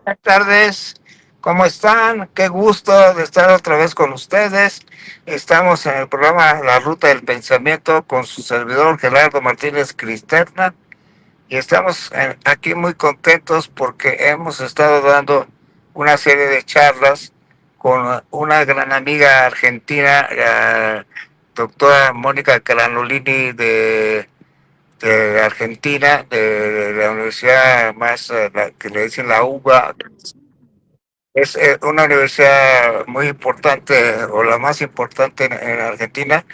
Buenas tardes, ¿cómo están? Qué gusto de estar otra vez con ustedes. Estamos en el programa La Ruta del Pensamiento con su servidor Gerardo Martínez Cristerna y estamos aquí muy contentos porque hemos estado dando una serie de charlas con una gran amiga argentina, la doctora Mónica Calanolini de Argentina, de la universidad más, que le dicen la UBA. Es una universidad muy importante o la más importante en Argentina.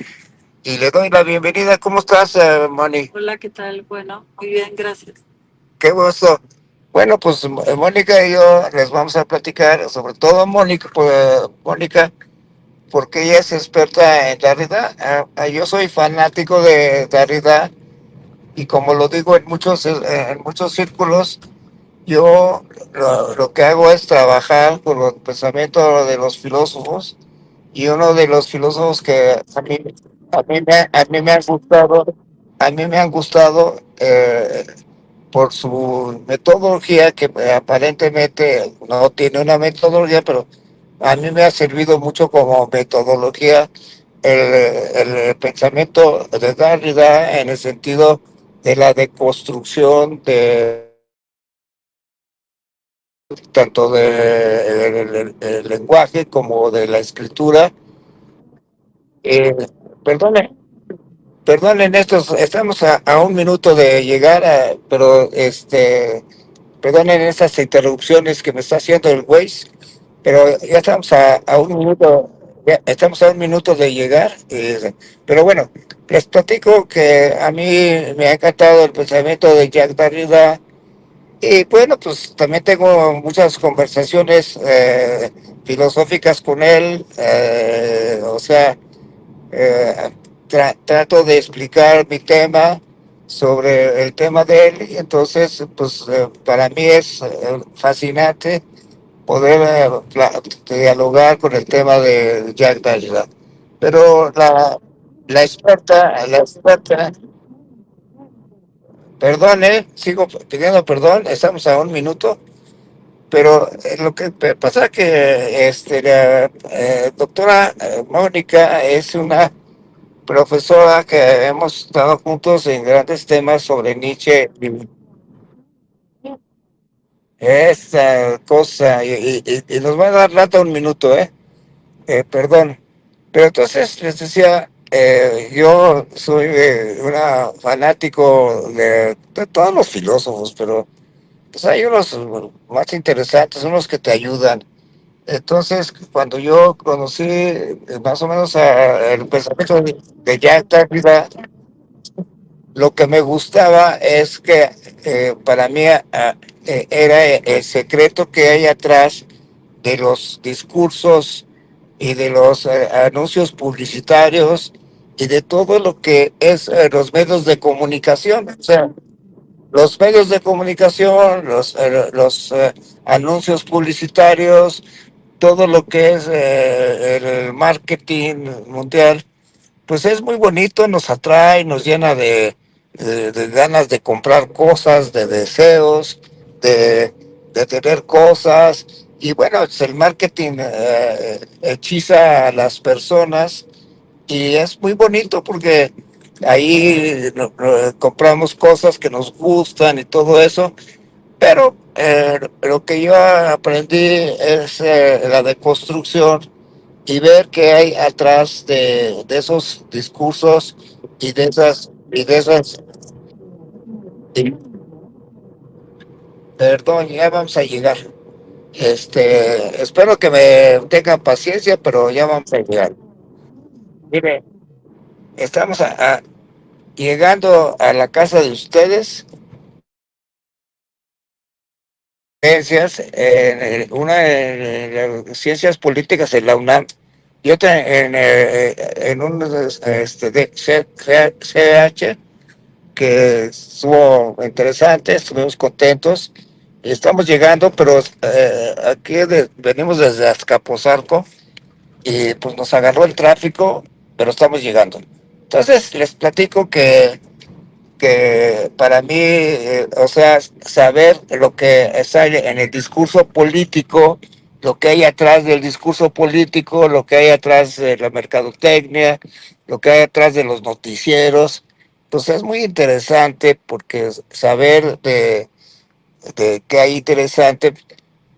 Y le doy la bienvenida. ¿Cómo estás, Moni? Hola, ¿qué tal? Bueno, muy bien, gracias. Qué gusto. Bueno, pues Mónica y yo les vamos a platicar, sobre todo Mónica, Mónica, porque ella es experta en Derrida. Yo soy fanático de Derrida y como lo digo en muchos círculos, yo lo que hago es trabajar con los pensamientos de los filósofos y uno de los filósofos que a mí me han gustado, a mí me han gustado por su metodología, que aparentemente no tiene una metodología, pero a mí me ha servido mucho como metodología el pensamiento de Derrida en el sentido de la deconstrucción de tanto del lenguaje como de la escritura. Eh, perdone, perdonen estos, estamos a un minuto de llegar, pero perdonen estas interrupciones que me está haciendo el Waze, pero ya estamos a un minuto, ya estamos a un minuto de llegar. Pero bueno, les platico que a mí me ha encantado el pensamiento de Jacques Derrida. Y bueno, pues también tengo muchas conversaciones filosóficas con él, o sea, eh, trato de explicar mi tema sobre el tema de él, y entonces, pues para mí es fascinante poder dialogar con el tema de Jack Derrida. Pero la experta, perdone, sigo pidiendo perdón, estamos a un minuto. Pero lo que pasa que la doctora Mónica es una profesora que hemos estado juntos en grandes temas sobre Nietzsche y esta cosa, y nos va a dar lata un minuto, perdón. Pero entonces les decía, yo soy una fanático de todos los filósofos, pero pues hay unos más interesantes, unos que te ayudan. Entonces, cuando yo conocí más o menos el pensamiento de Jack Derrida, lo que me gustaba es que para mí era el secreto que hay atrás de los discursos y de los anuncios publicitarios y de todo lo que es los medios de comunicación. O sea, los medios de comunicación, los anuncios publicitarios, todo lo que es el marketing mundial, pues es muy bonito, nos atrae, nos llena de ganas de comprar cosas, de deseos, de tener cosas. Y bueno, pues el marketing hechiza a las personas y es muy bonito porque ahí compramos cosas que nos gustan y todo eso, pero lo que yo aprendí es la deconstrucción y ver qué hay atrás de esos discursos y de esas, y- perdón, ya vamos a llegar. Espero que me tengan paciencia, pero ya vamos a llegar. Mire, estamos llegando a la casa de ustedes, ciencias, una en ciencias políticas en la UNAM y otra en un CH que estuvo interesante, estuvimos contentos. Estamos llegando, pero aquí venimos desde Azcapotzalco y pues nos agarró el tráfico, pero estamos llegando. Entonces les platico que que para mí, o sea, saber lo que está en el discurso político, lo que hay atrás del discurso político, lo que hay atrás de la mercadotecnia, lo que hay atrás de los noticieros, pues es muy interesante porque saber de qué hay interesante.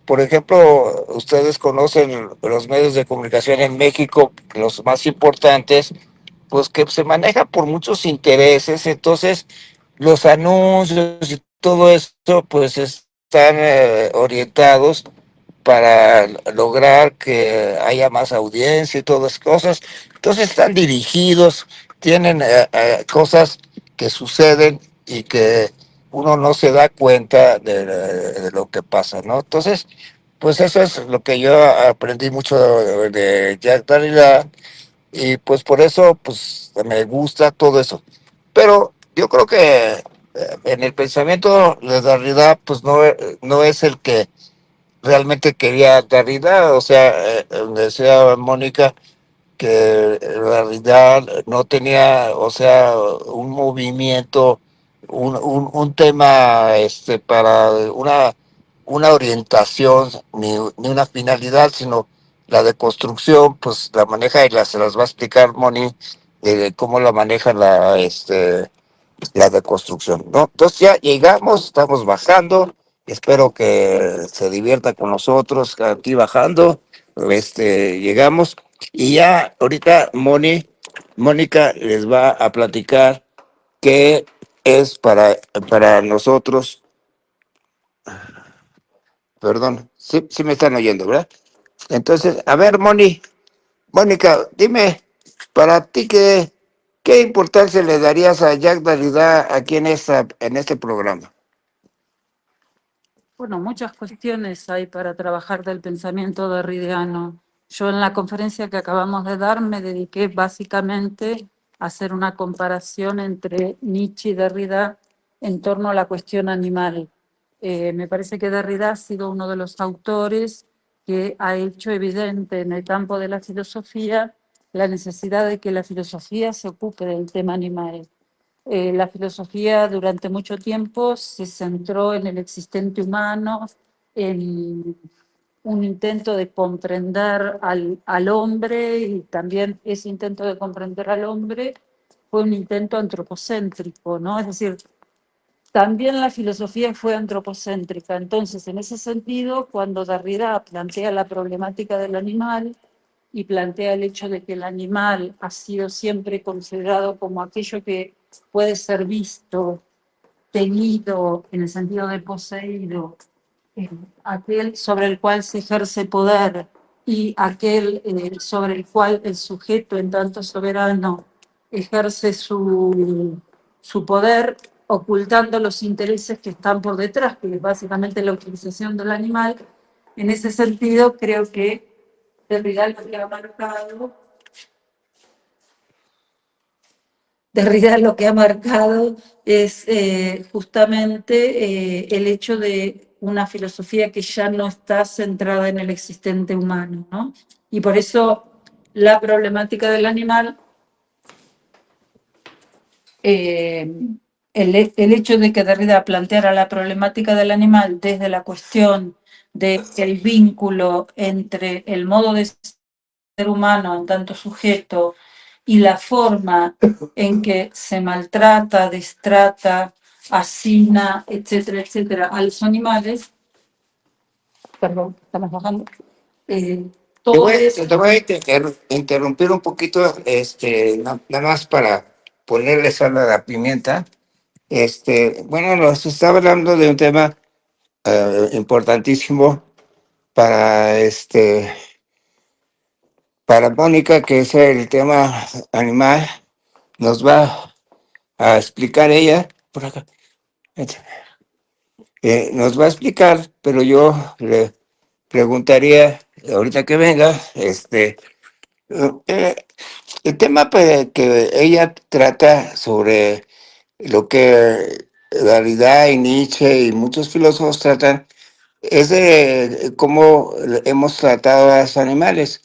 Por ejemplo, ustedes conocen los medios de comunicación en México, los más importantes, pues que se maneja por muchos intereses, entonces los anuncios y todo esto pues están orientados para lograr que haya más audiencia y todas esas cosas. Entonces están dirigidos, tienen cosas que suceden y que uno no se da cuenta de lo que pasa, ¿no? Entonces, pues eso es lo que yo aprendí mucho de Jack Derrida y pues por eso pues me gusta todo eso. Pero yo creo que en el pensamiento de Derrida pues no es el que realmente quería Derrida, o sea, decía Mónica que en realidad no tenía, o sea, un movimiento, un tema para una orientación ni una finalidad, sino la de construcción, pues la maneja y se las va a explicar Moni, cómo la maneja la de construcción, ¿no? Entonces ya llegamos, estamos bajando, espero que se divierta con nosotros aquí bajando, llegamos y ya ahorita Mónica les va a platicar qué es para nosotros, perdón, sí me están oyendo, ¿verdad? Entonces, a ver, Mónica, dime, para ti qué importancia le darías a Jack Derrida aquí en este programa. Bueno, muchas cuestiones hay para trabajar del pensamiento derridiano. Yo en la conferencia que acabamos de dar me dediqué básicamente a hacer una comparación entre Nietzsche y Derrida en torno a la cuestión animal. Me parece que Derrida ha sido uno de los autores que ha hecho evidente en el campo de la filosofía la necesidad de que la filosofía se ocupe del tema animal. La filosofía durante mucho tiempo se centró en el existente humano, en un intento de comprender al hombre, y también ese intento de comprender al hombre fue un intento antropocéntrico, ¿no? Es decir, también la filosofía fue antropocéntrica. Entonces, en ese sentido, cuando Derrida plantea la problemática del animal y plantea el hecho de que el animal ha sido siempre considerado como aquello que puede ser visto, tenido, en el sentido de poseído, aquel sobre el cual se ejerce poder y aquel sobre el cual el sujeto, en tanto soberano, ejerce su poder, ocultando los intereses que están por detrás, que es básicamente la utilización del animal. En ese sentido, creo que Derrida lo que ha marcado Derrida lo que ha marcado es justamente el hecho de una filosofía que ya no está centrada en el existente humano, ¿no? Y por eso la problemática del animal, eh, el hecho de que Derrida planteara la problemática del animal desde la cuestión del vínculo entre el modo de ser humano en tanto sujeto y la forma en que se maltrata, destrata, hacina, etcétera, etcétera, a los animales, perdón, estamos bajando, todo eso. Te voy a interrumpir un poquito, nada más para ponerle sal a la pimienta. Bueno, nos estaba hablando de un tema importantísimo para para Mónica, que es el tema animal. Nos va a explicar ella, por acá, nos va a explicar, pero yo le preguntaría, ahorita que venga, eh, el tema que ella trata sobre lo que Derrida y Nietzsche y muchos filósofos tratan es de cómo hemos tratado a los animales.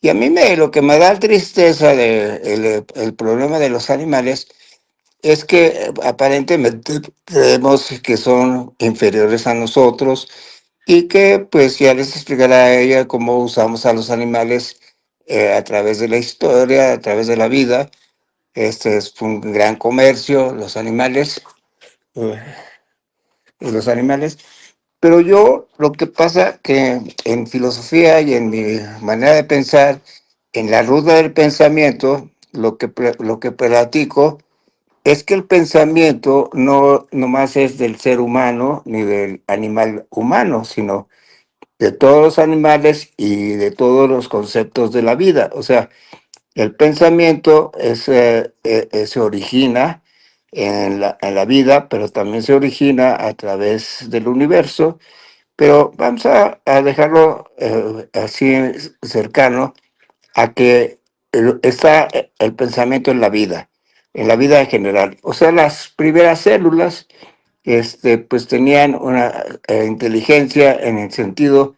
Y a mí lo que me da tristeza de el problema de los animales es que aparentemente creemos que son inferiores a nosotros y que pues ya les explicará a ella cómo usamos a los animales a través de la historia, a través de la vida. Este es un gran comercio, los animales, eh, y los animales. Pero yo lo que pasa que en filosofía y en mi manera de pensar, en la ruta del pensamiento, lo que platico es que el pensamiento no nomás es del ser humano ni del animal humano, sino de todos los animales y de todos los conceptos de la vida. O sea, el pensamiento se origina en la vida, pero también se origina a través del universo. Pero vamos a dejarlo así cercano a que está el pensamiento en la vida en general. O sea, las primeras células pues tenían una inteligencia en el sentido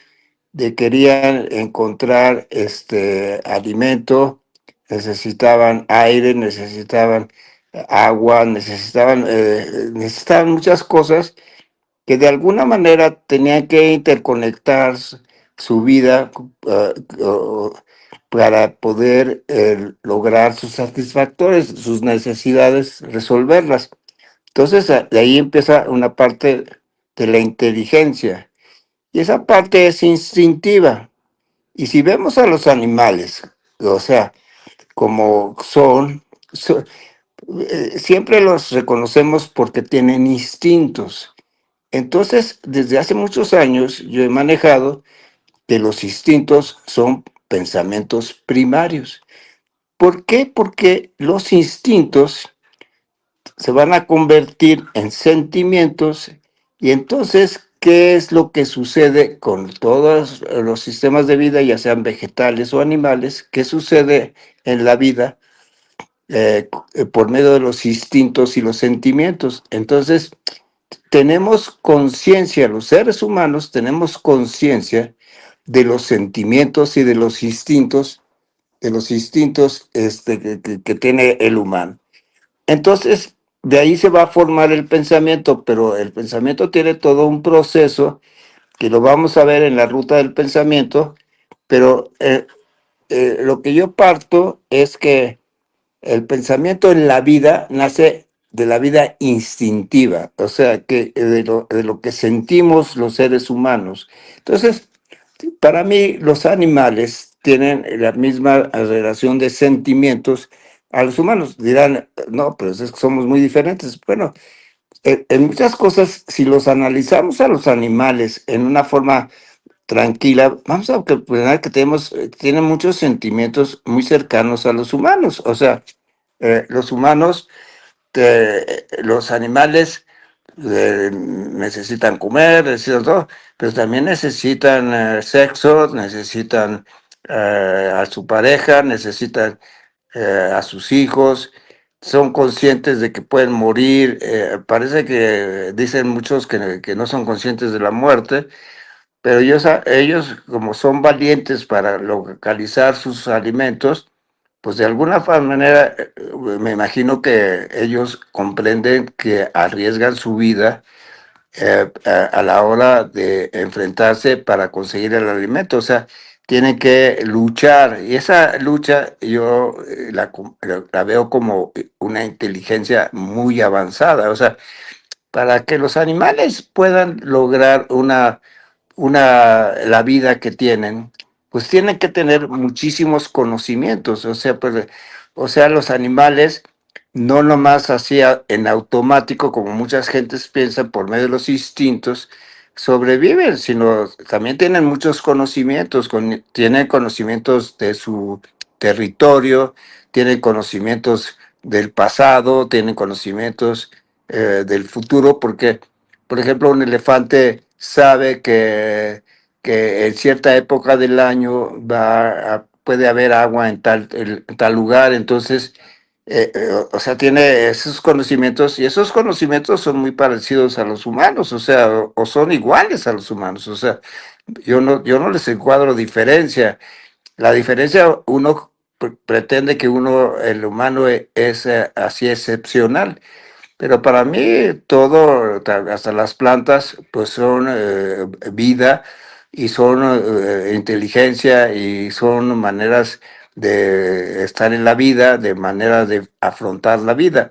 de querían encontrar alimento, necesitaban aire, necesitaban agua, necesitaban muchas cosas que de alguna manera tenían que interconectar su vida uh, para poder lograr sus satisfactores, sus necesidades, resolverlas. Entonces, de ahí empieza una parte de la inteligencia. Y esa parte es instintiva. Y si vemos a los animales, o sea, como siempre los reconocemos porque tienen instintos. Entonces, desde hace muchos años yo he manejado que los instintos son pensamientos primarios. ¿Por qué? Porque los instintos se van a convertir en sentimientos y entonces, ¿qué es lo que sucede con todos los sistemas de vida, ya sean vegetales o animales? ¿Qué sucede en la vida por medio de los instintos y los sentimientos? Entonces, tenemos conciencia, los seres humanos tenemos conciencia de los sentimientos y de los instintos que tiene el humano. Entonces, de ahí se va a formar el pensamiento, pero el pensamiento tiene todo un proceso que lo vamos a ver en la ruta del pensamiento, pero lo que yo parto es que el pensamiento en la vida nace de la vida instintiva, o sea, que de lo que sentimos los seres humanos. Entonces, para mí, los animales tienen la misma relación de sentimientos a los humanos. Dirán, no, pero es que somos muy diferentes. Bueno, en muchas cosas, si los analizamos a los animales en una forma tranquila, vamos a ver que tenemos, tienen muchos sentimientos muy cercanos a los humanos. O sea, los humanos los animales necesitan comer, necesitan todo, pero también necesitan sexo, necesitan a su pareja, necesitan a sus hijos, son conscientes de que pueden morir. Parece que dicen muchos que no son conscientes de la muerte, pero ellos, como son valientes para localizar sus alimentos, pues de alguna manera me imagino que ellos comprenden que arriesgan su vida a la hora de enfrentarse para conseguir el alimento. O sea, tienen que luchar y esa lucha yo la veo como una inteligencia muy avanzada. O sea, para que los animales puedan lograr la vida que tienen, pues tienen que tener muchísimos conocimientos. O sea, los animales no nomás hacía en automático, como muchas gentes piensan, por medio de los instintos, sobreviven, sino también tienen muchos conocimientos, tienen conocimientos de su territorio, tienen conocimientos del pasado, tienen conocimientos del futuro, porque, por ejemplo, un elefante sabe que en cierta época del año puede haber agua en tal lugar, entonces, o sea, tiene esos conocimientos y esos conocimientos son muy parecidos a los humanos, o sea, o son iguales a los humanos, o sea, yo no les encuadro diferencia. La diferencia, uno pretende que uno, el humano, es así excepcional. Pero para mí todo, hasta las plantas, pues son vida y son inteligencia y son maneras de estar en la vida, de maneras de afrontar la vida.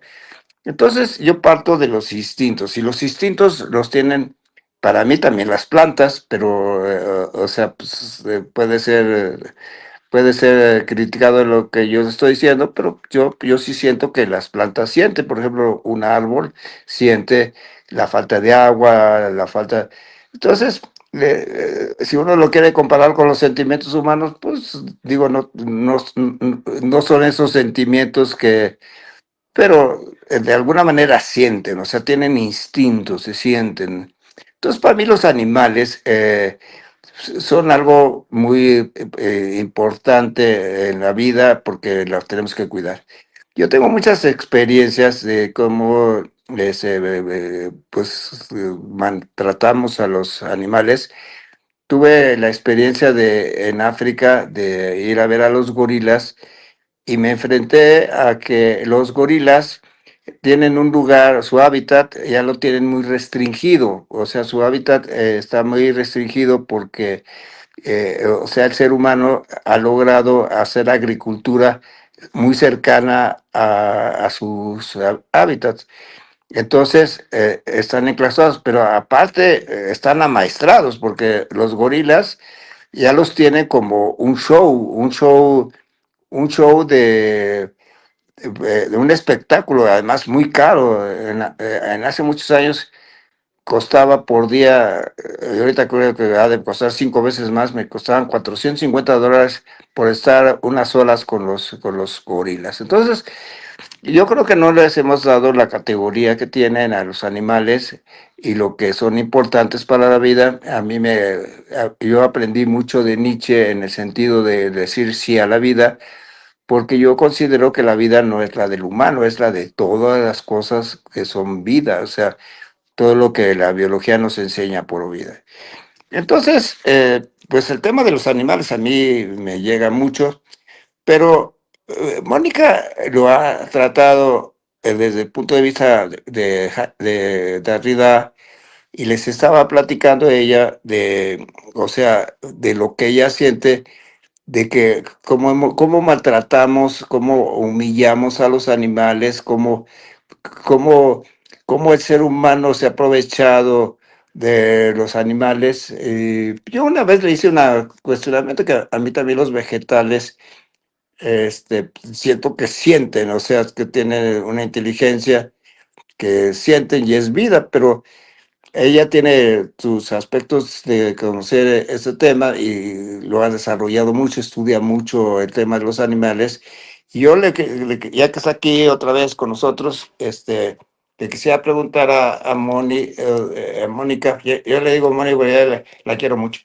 Entonces yo parto de los instintos y los instintos los tienen para mí también las plantas, pero o sea, pues, puede ser criticado lo que yo estoy diciendo, pero yo sí siento que las plantas sienten, por ejemplo, un árbol siente la falta de agua, la falta... Entonces, si uno lo quiere comparar con los sentimientos humanos, pues digo, no son esos sentimientos que, pero de alguna manera sienten, o sea, tienen instintos, se sienten. Entonces, para mí los animales son algo muy importante en la vida porque las tenemos que cuidar. Yo tengo muchas experiencias de cómo maltratamos a los animales. Tuve la experiencia de en África de ir a ver a los gorilas y me enfrenté a que los gorilas tienen un lugar, su hábitat ya lo tienen muy restringido, o sea, su hábitat está muy restringido porque, o sea, el ser humano ha logrado hacer agricultura muy cercana a sus hábitats. Entonces, están enclaustrados, pero aparte están amaestrados porque los gorilas ya los tienen como un show de un espectáculo, además muy caro. En hace muchos años costaba por día, ahorita creo que ha de costar 5 veces más, me costaban $450 por estar unas horas con los gorilas. Entonces, yo creo que no les hemos dado la categoría que tienen a los animales y lo que son importantes para la vida. Yo aprendí mucho de Nietzsche en el sentido de decir sí a la vida, porque yo considero que la vida no es la del humano, es la de todas las cosas que son vida, o sea, todo lo que la biología nos enseña por vida. Entonces, pues el tema de los animales a mí me llega mucho, pero Mónica lo ha tratado desde el punto de vista de Derrida y les estaba platicando ella de, o sea, de lo que ella siente de que cómo maltratamos, cómo humillamos a los animales, cómo, cómo el ser humano se ha aprovechado de los animales. Yo una vez le hice un cuestionamiento que a mí también los vegetales, siento que sienten, o sea, que tienen una inteligencia, que sienten y es vida, pero ella tiene sus aspectos de conocer este tema y lo ha desarrollado mucho, estudia mucho el tema de los animales. Y yo, ya que está aquí otra vez con nosotros, le quisiera preguntar a Mónica, yo le digo Mónica, porque la quiero mucho.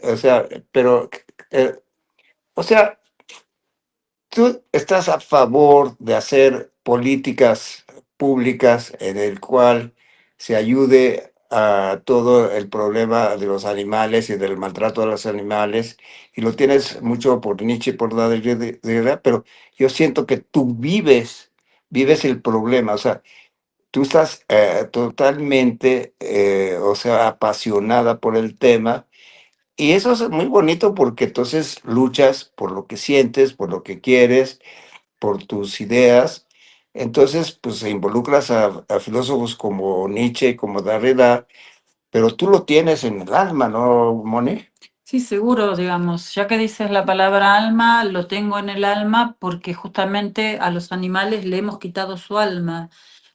O sea, pero, eh, o sea, ¿tú estás a favor de hacer políticas públicas en el cual se ayude a todo el problema de los animales y del maltrato a los animales? Y lo tienes mucho por Nietzsche, por la de pero yo siento que tú vives el problema, o sea, tú estás totalmente, o sea, apasionada por el tema. Y eso es muy bonito porque entonces luchas por lo que sientes, por lo que quieres, por tus ideas. Entonces, pues involucras a filósofos como Nietzsche, como Derrida, pero tú lo tienes en el alma, ¿no, Moni? Sí, seguro, digamos, ya que dices la palabra alma, lo tengo en el alma porque justamente a los animales le hemos quitado su alma.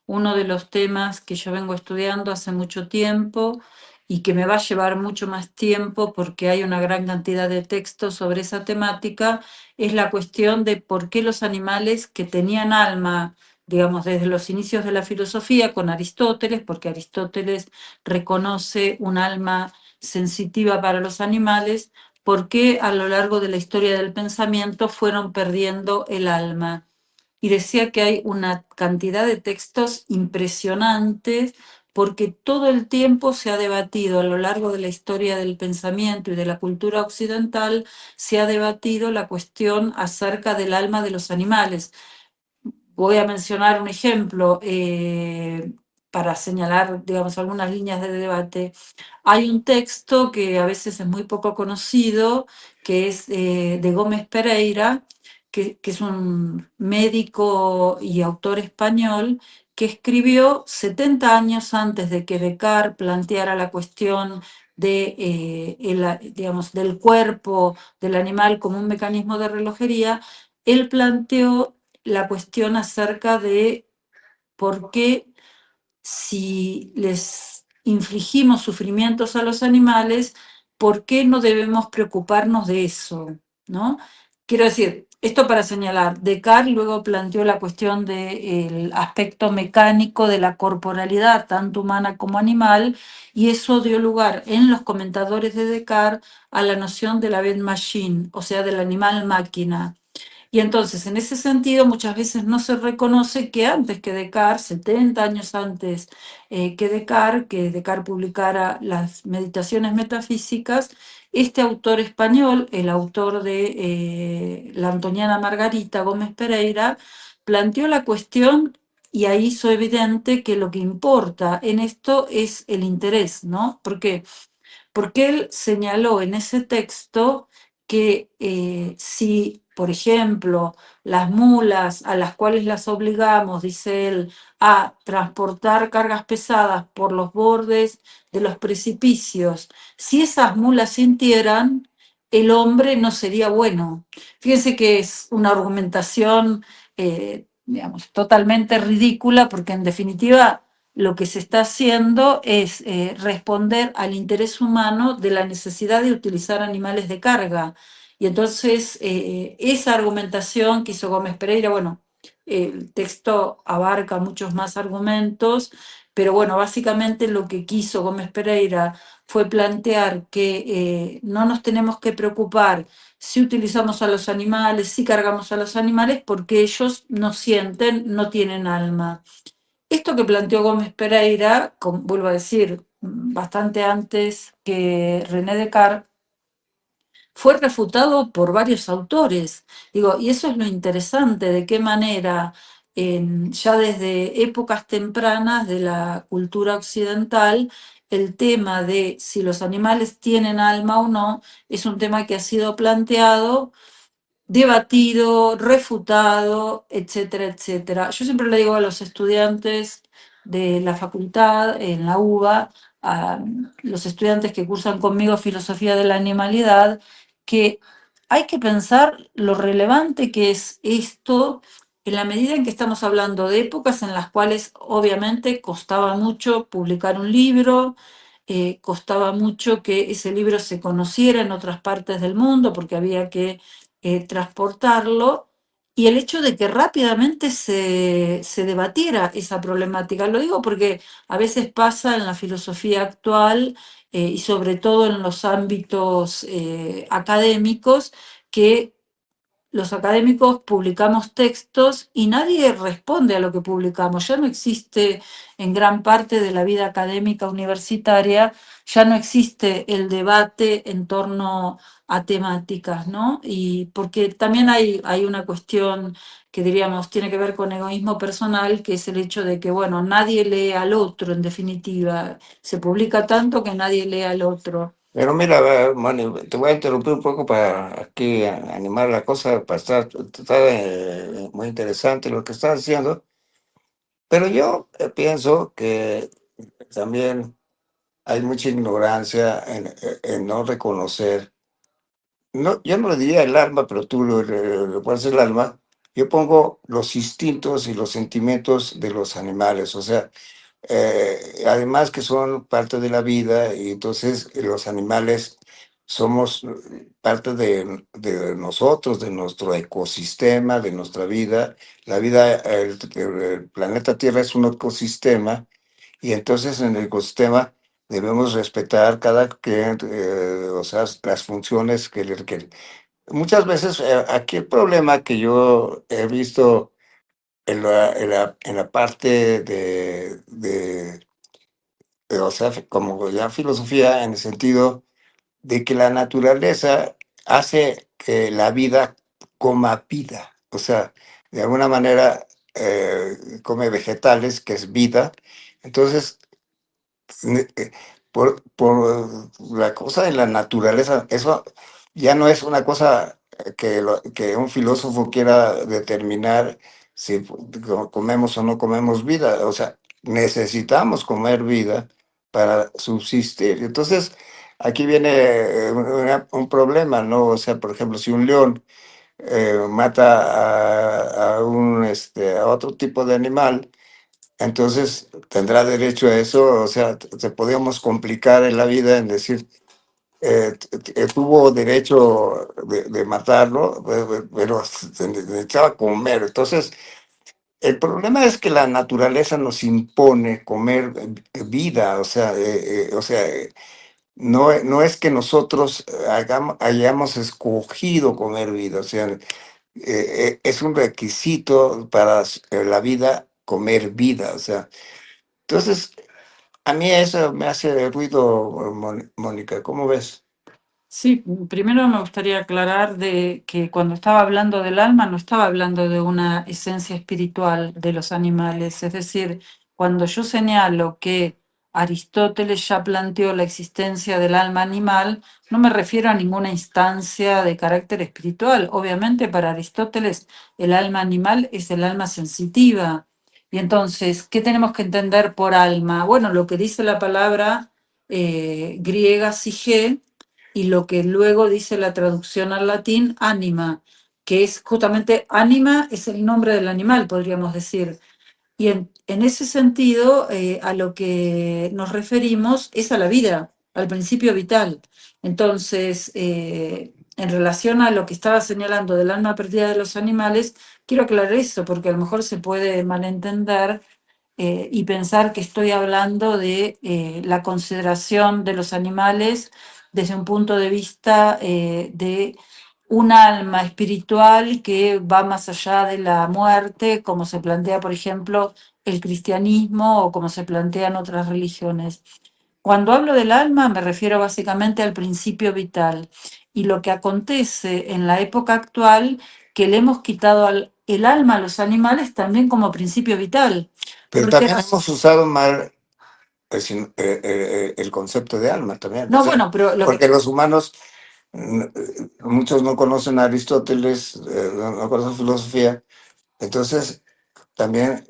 Uno de los temas que yo vengo estudiando hace mucho tiempo y que me va a llevar mucho más tiempo porque hay una gran cantidad de textos sobre esa temática, es la cuestión de por qué los animales que tenían alma, digamos, desde los inicios de la filosofía con Aristóteles, porque Aristóteles reconoce un alma sensitiva para los animales, por qué a lo largo de la historia del pensamiento fueron perdiendo el alma. Y decía que hay una cantidad de textos impresionantes porque todo el tiempo se ha debatido a lo largo de la historia del pensamiento y de la cultura occidental, se ha debatido la cuestión acerca del alma de los animales. Voy a mencionar un ejemplo para señalar, digamos, algunas líneas de debate. Hay un texto que a veces es muy poco conocido, que es de Gómez Pereira, que es un médico y autor español, que escribió 70 años antes de que Descartes planteara la cuestión de, digamos, del cuerpo del animal como un mecanismo de relojería. Él planteó la cuestión acerca de por qué, si les infligimos sufrimientos a los animales, ¿por qué no debemos preocuparnos de eso? ¿No? Quiero decir, esto para señalar, Descartes luego planteó la cuestión del aspecto mecánico de la corporalidad, tanto humana como animal, y eso dio lugar en los comentadores de Descartes a la noción de la bête machine, o sea, del animal máquina. Y entonces, en ese sentido, muchas veces no se reconoce que antes que Descartes, 70 años antes que Descartes publicara las Meditaciones Metafísicas, este autor español, el autor de La Antoniana Margarita, Gómez Pereira, planteó la cuestión y ahí hizo evidente que lo que importa en esto es el interés, ¿no? Porque él señaló en ese texto que si, por ejemplo, las mulas a las cuales las obligamos, dice él, a transportar cargas pesadas por los bordes de los precipicios, si esas mulas sintieran, el hombre no sería bueno. Fíjense que es una argumentación, digamos, totalmente ridícula, porque en definitiva lo que se está haciendo es responder al interés humano de la necesidad de utilizar animales de carga. Y entonces esa argumentación que hizo Gómez Pereira, bueno, el texto abarca muchos más argumentos, pero bueno, básicamente lo que quiso Gómez Pereira fue plantear que no nos tenemos que preocupar si utilizamos a los animales, si cargamos a los animales, porque ellos no sienten, no tienen alma. Esto que planteó Gómez Pereira, vuelvo a decir, bastante antes que René Descartes, fue refutado por varios autores. Digo, y eso es lo interesante, de qué manera ya desde épocas tempranas de la cultura occidental, el tema de si los animales tienen alma o no es un tema que ha sido planteado, debatido, refutado, etcétera, etcétera. Yo siempre le digo a los estudiantes de la facultad, en la UBA, a los estudiantes que cursan conmigo filosofía de la animalidad, que hay que pensar lo relevante que es esto en la medida en que estamos hablando de épocas en las cuales obviamente costaba mucho publicar un libro, costaba mucho que ese libro se conociera en otras partes del mundo porque había que transportarlo, y el hecho de que rápidamente se debatiera esa problemática. Lo digo porque a veces pasa en la filosofía actual y sobre todo en los ámbitos académicos, que los académicos publicamos textos y nadie responde a lo que publicamos. Ya no existe en gran parte de la vida académica universitaria, ya no existe el debate en torno a temáticas, ¿no? Y porque también hay una cuestión que diríamos tiene que ver con egoísmo personal, que es el hecho de que, bueno, nadie lee al otro, en definitiva. Se publica tanto que nadie lee al otro. Pero mira, Mani, te voy a interrumpir un poco para aquí animar la cosa, para estar muy interesante lo que estás diciendo. Pero yo pienso que también hay mucha ignorancia en no reconocer. No, yo no le diría el alma, pero tú lo pones el alma. Yo pongo los instintos y los sentimientos de los animales, o sea, además que son parte de la vida y entonces los animales somos parte de nosotros, de nuestro ecosistema, de nuestra vida. La vida, el planeta Tierra es un ecosistema y entonces en el ecosistema debemos respetar cada que, o sea, las funciones que muchas veces aquí el problema que yo he visto en la parte o sea, como ya filosofía en el sentido de que la naturaleza hace que la vida coma vida, o sea, de alguna manera come vegetales, que es vida. Entonces, eh, por la cosa de la naturaleza, eso ya no es una cosa que un filósofo quiera determinar si comemos o no comemos vida. O sea, necesitamos comer vida para subsistir. Entonces, aquí viene un problema, ¿no? O sea, por ejemplo, si un león mata a otro tipo de animal, entonces tendrá derecho a eso. O sea, te podríamos complicar en la vida en decir, tuvo derecho de matarlo, pero se necesitaba comer. Entonces, el problema es que la naturaleza nos impone comer vida, o sea, no, no es que nosotros hayamos escogido comer vida, o sea, es un requisito para la vida comer vida, o sea, entonces a mí eso me hace ruido, Mónica, ¿cómo ves? Sí, primero me gustaría aclarar de que cuando estaba hablando del alma no estaba hablando de una esencia espiritual de los animales. Es decir, cuando yo señalo que Aristóteles ya planteó la existencia del alma animal, no me refiero a ninguna instancia de carácter espiritual. Obviamente para Aristóteles el alma animal es el alma sensitiva. Y entonces, ¿qué tenemos que entender por alma? Bueno, lo que dice la palabra griega sige y lo que luego dice la traducción al latín, anima, que es justamente anima, es el nombre del animal, podríamos decir. Y en ese sentido, a lo que nos referimos es a la vida, al principio vital. Entonces, en relación a lo que estaba señalando del alma perdida de los animales, quiero aclarar eso, porque a lo mejor se puede malentender y pensar que estoy hablando de la consideración de los animales desde un punto de vista de un alma espiritual que va más allá de la muerte, como se plantea, por ejemplo, el cristianismo o como se plantean otras religiones. Cuando hablo del alma me refiero básicamente al principio vital y lo que acontece en la época actual que le hemos quitado el alma a los animales también como principio vital. Pero Porque también hemos usado mal el concepto de alma también, o no, sea, bueno, pero lo que porque los humanos, muchos no conocen a Aristóteles, no conocen filosofía, entonces también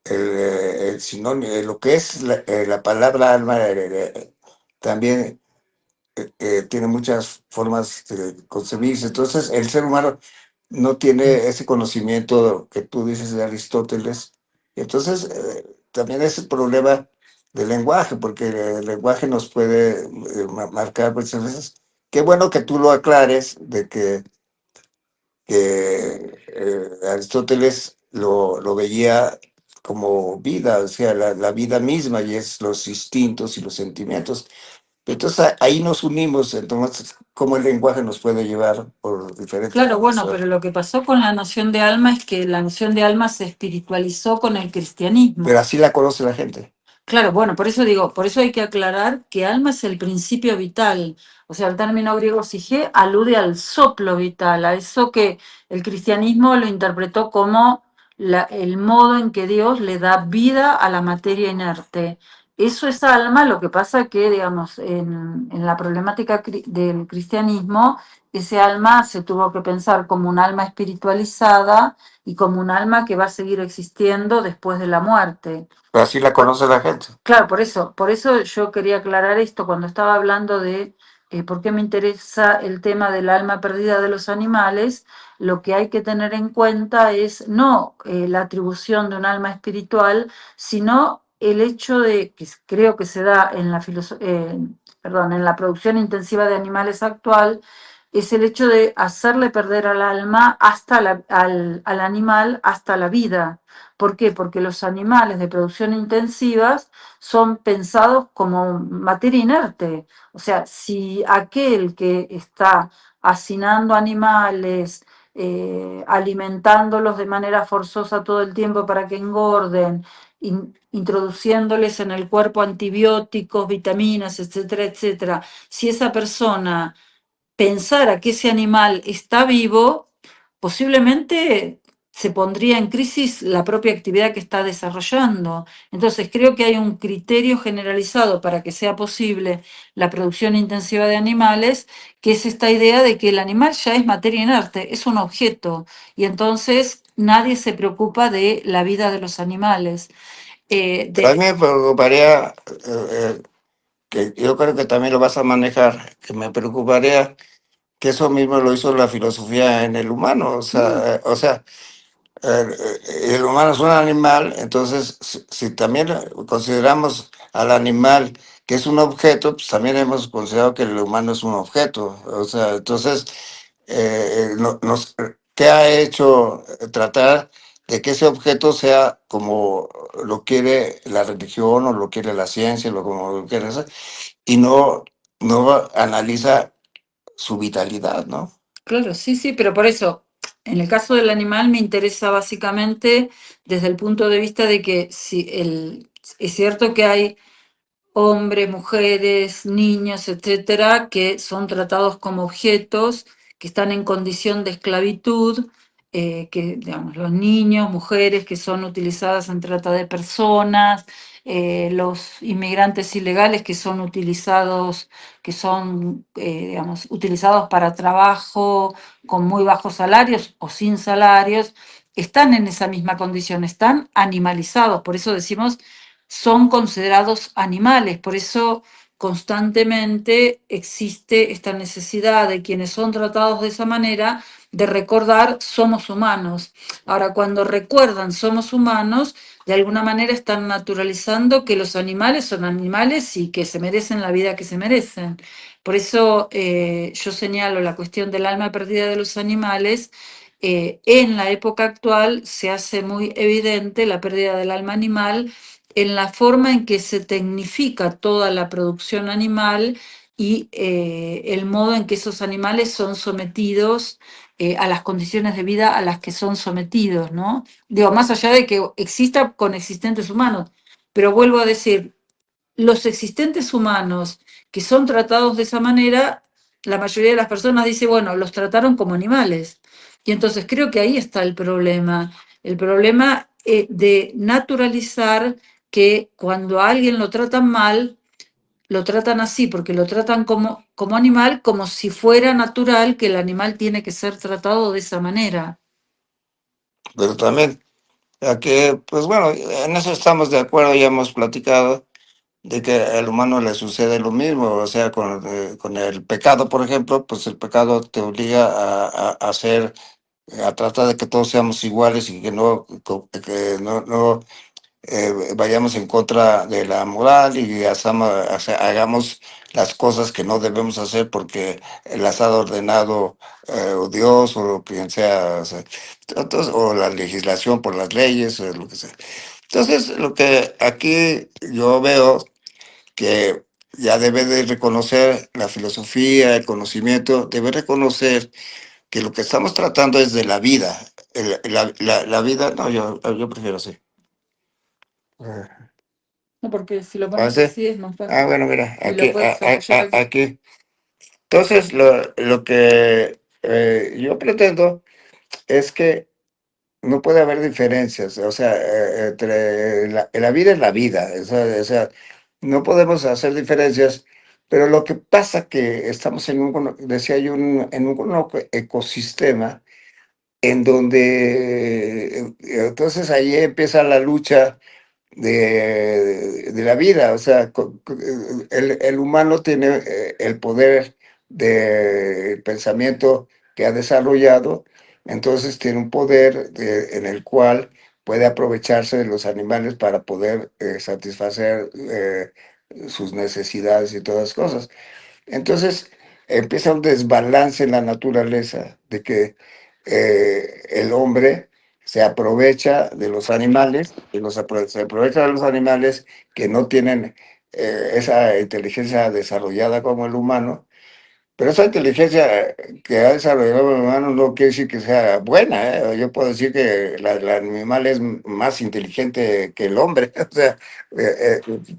el sinónimo, lo que es la palabra alma, también tiene muchas formas de concebirse. Entonces, el ser humano no tiene ese conocimiento que tú dices de Aristóteles. Y entonces, también es el problema del lenguaje, porque el lenguaje nos puede marcar muchas veces. Qué bueno que tú lo aclares de que Aristóteles lo veía como vida, o sea, la vida misma, y es los instintos y los sentimientos. Entonces ahí nos unimos, entonces cómo el lenguaje nos puede llevar por diferentes claro, caminos. bueno, pero lo que pasó con la noción de alma es que la noción de alma se espiritualizó con el cristianismo. Pero así la conoce la gente. Claro, bueno, por eso digo, por eso hay que aclarar que alma es el principio vital. O sea, el término griego sige alude al soplo vital, a eso que el cristianismo lo interpretó como el modo en que Dios le da vida a la materia inerte. Eso es alma, lo que pasa que, digamos, en la problemática del cristianismo, ese alma se tuvo que pensar como un alma espiritualizada y como un alma que va a seguir existiendo después de la muerte. Pero así la conoce la gente. Claro, por eso yo quería aclarar esto cuando estaba hablando de por qué me interesa el tema del alma perdida de los animales. Lo que hay que tener en cuenta es no la atribución de un alma espiritual, sino el hecho de, que creo que se da en la perdón, en la producción intensiva de animales actual, es el hecho de hacerle perder al alma hasta al animal hasta la vida. ¿Por qué? Porque los animales de producción intensivas son pensados como materia inerte. O sea, si aquel que está hacinando animales, alimentándolos de manera forzosa todo el tiempo para que engorden, introduciéndoles en el cuerpo antibióticos, vitaminas, etcétera, etcétera, si esa persona pensara que ese animal está vivo, posiblemente se pondría en crisis la propia actividad que está desarrollando. Entonces, creo que hay un criterio generalizado para que sea posible la producción intensiva de animales, que es esta idea de que el animal ya es materia inerte, es un objeto, y entonces nadie se preocupa de la vida de los animales. Pero a mí me preocuparía, que yo creo que también lo vas a manejar, que me preocuparía que eso mismo lo hizo la filosofía en el humano, o sea, el humano es un animal, entonces si también consideramos al animal que es un objeto, pues también hemos considerado que el humano es un objeto. O sea, entonces, ¿qué ha hecho tratar de que ese objeto sea como lo quiere la religión o lo quiere la ciencia, como lo quiere hacer, y no analiza su vitalidad, ¿no? Claro, sí, sí, pero por eso, en el caso del animal me interesa básicamente desde el punto de vista de que si es cierto que hay hombres, mujeres, niños, etcétera, que son tratados como objetos, que están en condición de esclavitud, que, digamos, los niños, mujeres que son utilizadas en trata de personas, los inmigrantes ilegales que son utilizados, digamos, utilizados para trabajo con muy bajos salarios o sin salarios, están en esa misma condición, están animalizados, por eso decimos son considerados animales, por eso constantemente existe esta necesidad de quienes son tratados de esa manera de recordar somos humanos. Ahora, cuando recuerdan somos humanos, de alguna manera están naturalizando que los animales son animales y que se merecen la vida que se merecen. Por eso yo señalo la cuestión del alma perdida de los animales. En la época actual se hace muy evidente la pérdida del alma animal en la forma en que se tecnifica toda la producción animal y el modo en que esos animales son sometidos a las condiciones de vida a las que son sometidos, ¿no? Digo, más allá de que exista con existentes humanos, pero vuelvo a decir, los existentes humanos que son tratados de esa manera, la mayoría de las personas dice, bueno, los trataron como animales. Y entonces creo que ahí está el problema de naturalizar que cuando a alguien lo tratan mal, lo tratan así, porque lo tratan como animal, como si fuera natural que el animal tiene que ser tratado de esa manera. Pero también, aquí, pues bueno, en eso estamos de acuerdo, ya hemos platicado de que al humano le sucede lo mismo, o sea, con el pecado, por ejemplo, pues el pecado te obliga a hacer, a tratar de que todos seamos iguales y que no vayamos en contra de la moral y hagamos las cosas que no debemos hacer porque las ha ordenado o Dios o quien sea, entonces, o la legislación por las leyes, o lo que sea. Entonces, lo que aquí yo veo que ya debe de reconocer la filosofía, el conocimiento, debe reconocer que lo que estamos tratando es de la vida. La vida, no, yo prefiero así. No, porque si lo pones Entonces, así es más fácil. bueno, mira, Y lo puedes apoyar aquí. aquí. Entonces, lo que yo pretendo es que no puede haber diferencias, o sea, entre la vida es la vida, o sea, no podemos hacer diferencias, pero lo que pasa que estamos decía yo, en un ecosistema en donde, entonces ahí empieza la lucha de la vida, o sea, el humano tiene el poder del pensamiento que ha desarrollado, entonces tiene un poder en el cual puede aprovecharse de los animales para poder satisfacer sus necesidades y todas las cosas. Entonces empieza un desbalance en la naturaleza de que el hombre se aprovecha de los animales y se aprovecha de los animales que no tienen esa inteligencia desarrollada como el humano Pero esa inteligencia que ha desarrollado el humano no quiere decir que sea buena, ¿eh? Yo puedo decir que el animal es más inteligente que el hombre. O sea,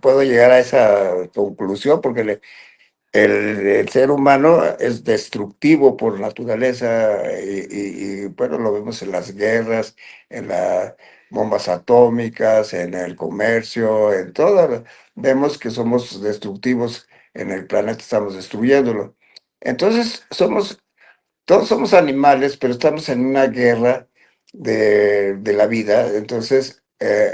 puedo llegar a esa conclusión porque el ser humano es destructivo por naturaleza bueno, lo vemos en las guerras, en las bombas atómicas, en el comercio, en todo. Vemos que somos destructivos en el planeta, estamos destruyéndolo. Entonces, todos somos animales, pero estamos en una guerra de la vida. Entonces,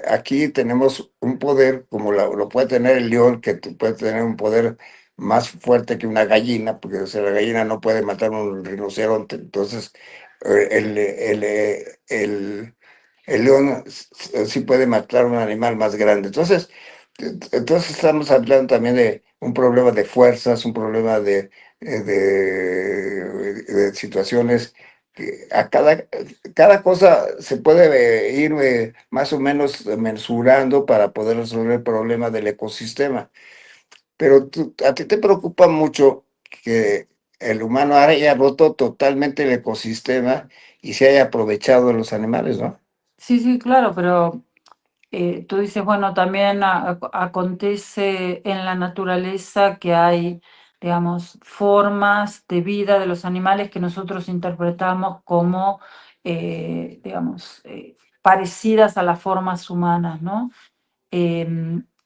aquí tenemos un poder, como lo puede tener el león, que puede tener un poder más fuerte que una gallina, porque o sea, la gallina no puede matar a un rinoceronte. Entonces, el león sí puede matar a un animal más grande. Entonces estamos hablando también de un problema de fuerzas, un problema de situaciones que cada cosa se puede ir más o menos mensurando para poder resolver el problema del ecosistema. Pero a ti te preocupa mucho que el humano haya roto totalmente el ecosistema y se haya aprovechado de los animales, ¿no? Sí, sí, claro, pero tú dices, bueno, también acontece en la naturaleza que hay, digamos, formas de vida de los animales que nosotros interpretamos como, digamos, parecidas a las formas humanas, ¿no?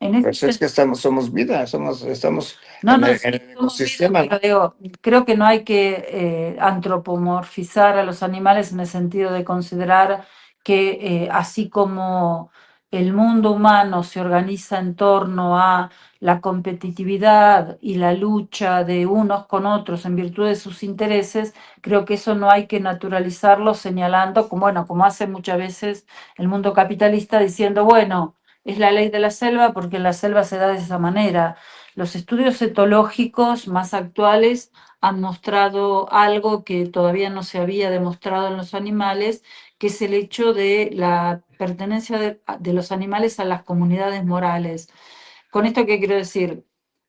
En ese Pues es que somos vida, estamos no, no, en sí, el somos vida, ecosistema, pero ¿no? digo, creo que no hay que antropomorfizar a los animales en el sentido de considerar que así como el mundo humano se organiza en torno a la competitividad y la lucha de unos con otros en virtud de sus intereses, creo que eso no hay que naturalizarlo señalando, como, bueno, como hace muchas veces el mundo capitalista, diciendo, bueno, es la ley de la selva porque en la selva se da de esa manera. Los estudios etológicos más actuales han mostrado algo que todavía no se había demostrado en los animales, que es el hecho de la pertenencia de los animales a las comunidades morales. ¿Con esto qué quiero decir?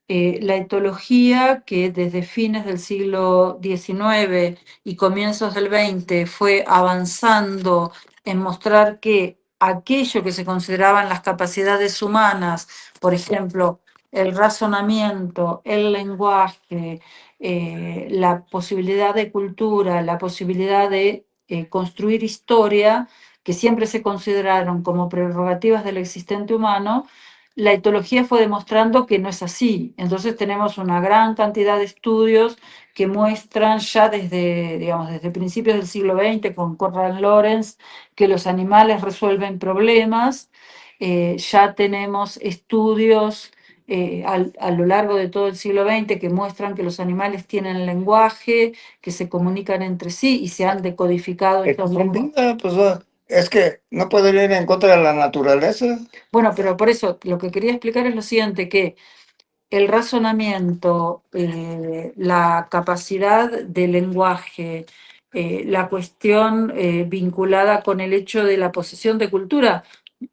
La etología, que desde fines del siglo XIX y comienzos del XX fue avanzando en mostrar que aquello que se consideraban las capacidades humanas, por ejemplo, el razonamiento, el lenguaje, la posibilidad de cultura, la posibilidad de construir historia, que siempre se consideraron como prerrogativas del existente humano, la etología fue demostrando que no es así. Entonces tenemos una gran cantidad de estudios que muestran ya desde, digamos, desde principios del siglo XX con Conrad Lorenz que los animales resuelven problemas. Ya tenemos estudios a lo largo de todo el siglo XX que muestran que los animales tienen lenguaje, que se comunican entre sí y se han decodificado estos lenguajes. Escondida, pues es que no puede ir en contra de la naturaleza. Bueno, pero por eso lo que quería explicar es lo siguiente, que el razonamiento, la capacidad de lenguaje, la cuestión vinculada con el hecho de la posesión de cultura,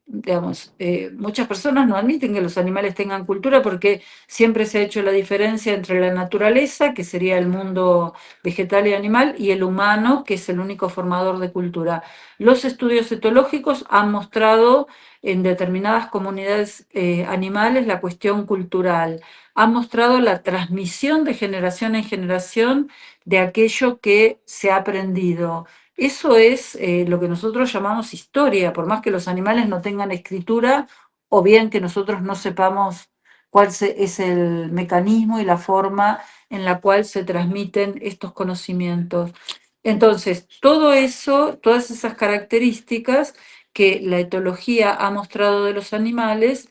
digamos, muchas personas no admiten que los animales tengan cultura porque siempre se ha hecho la diferencia entre la naturaleza, que sería el mundo vegetal y animal, y el humano, que es el único formador de cultura. Los estudios etológicos han mostrado en determinadas comunidades animales la cuestión cultural, han mostrado la transmisión de generación en generación de aquello que se ha aprendido. Eso es lo que nosotros llamamos historia, por más que los animales no tengan escritura o bien que nosotros no sepamos cuál es el mecanismo y la forma en la cual se transmiten estos conocimientos. Entonces, todo eso, todas esas características que la etología ha mostrado de los animales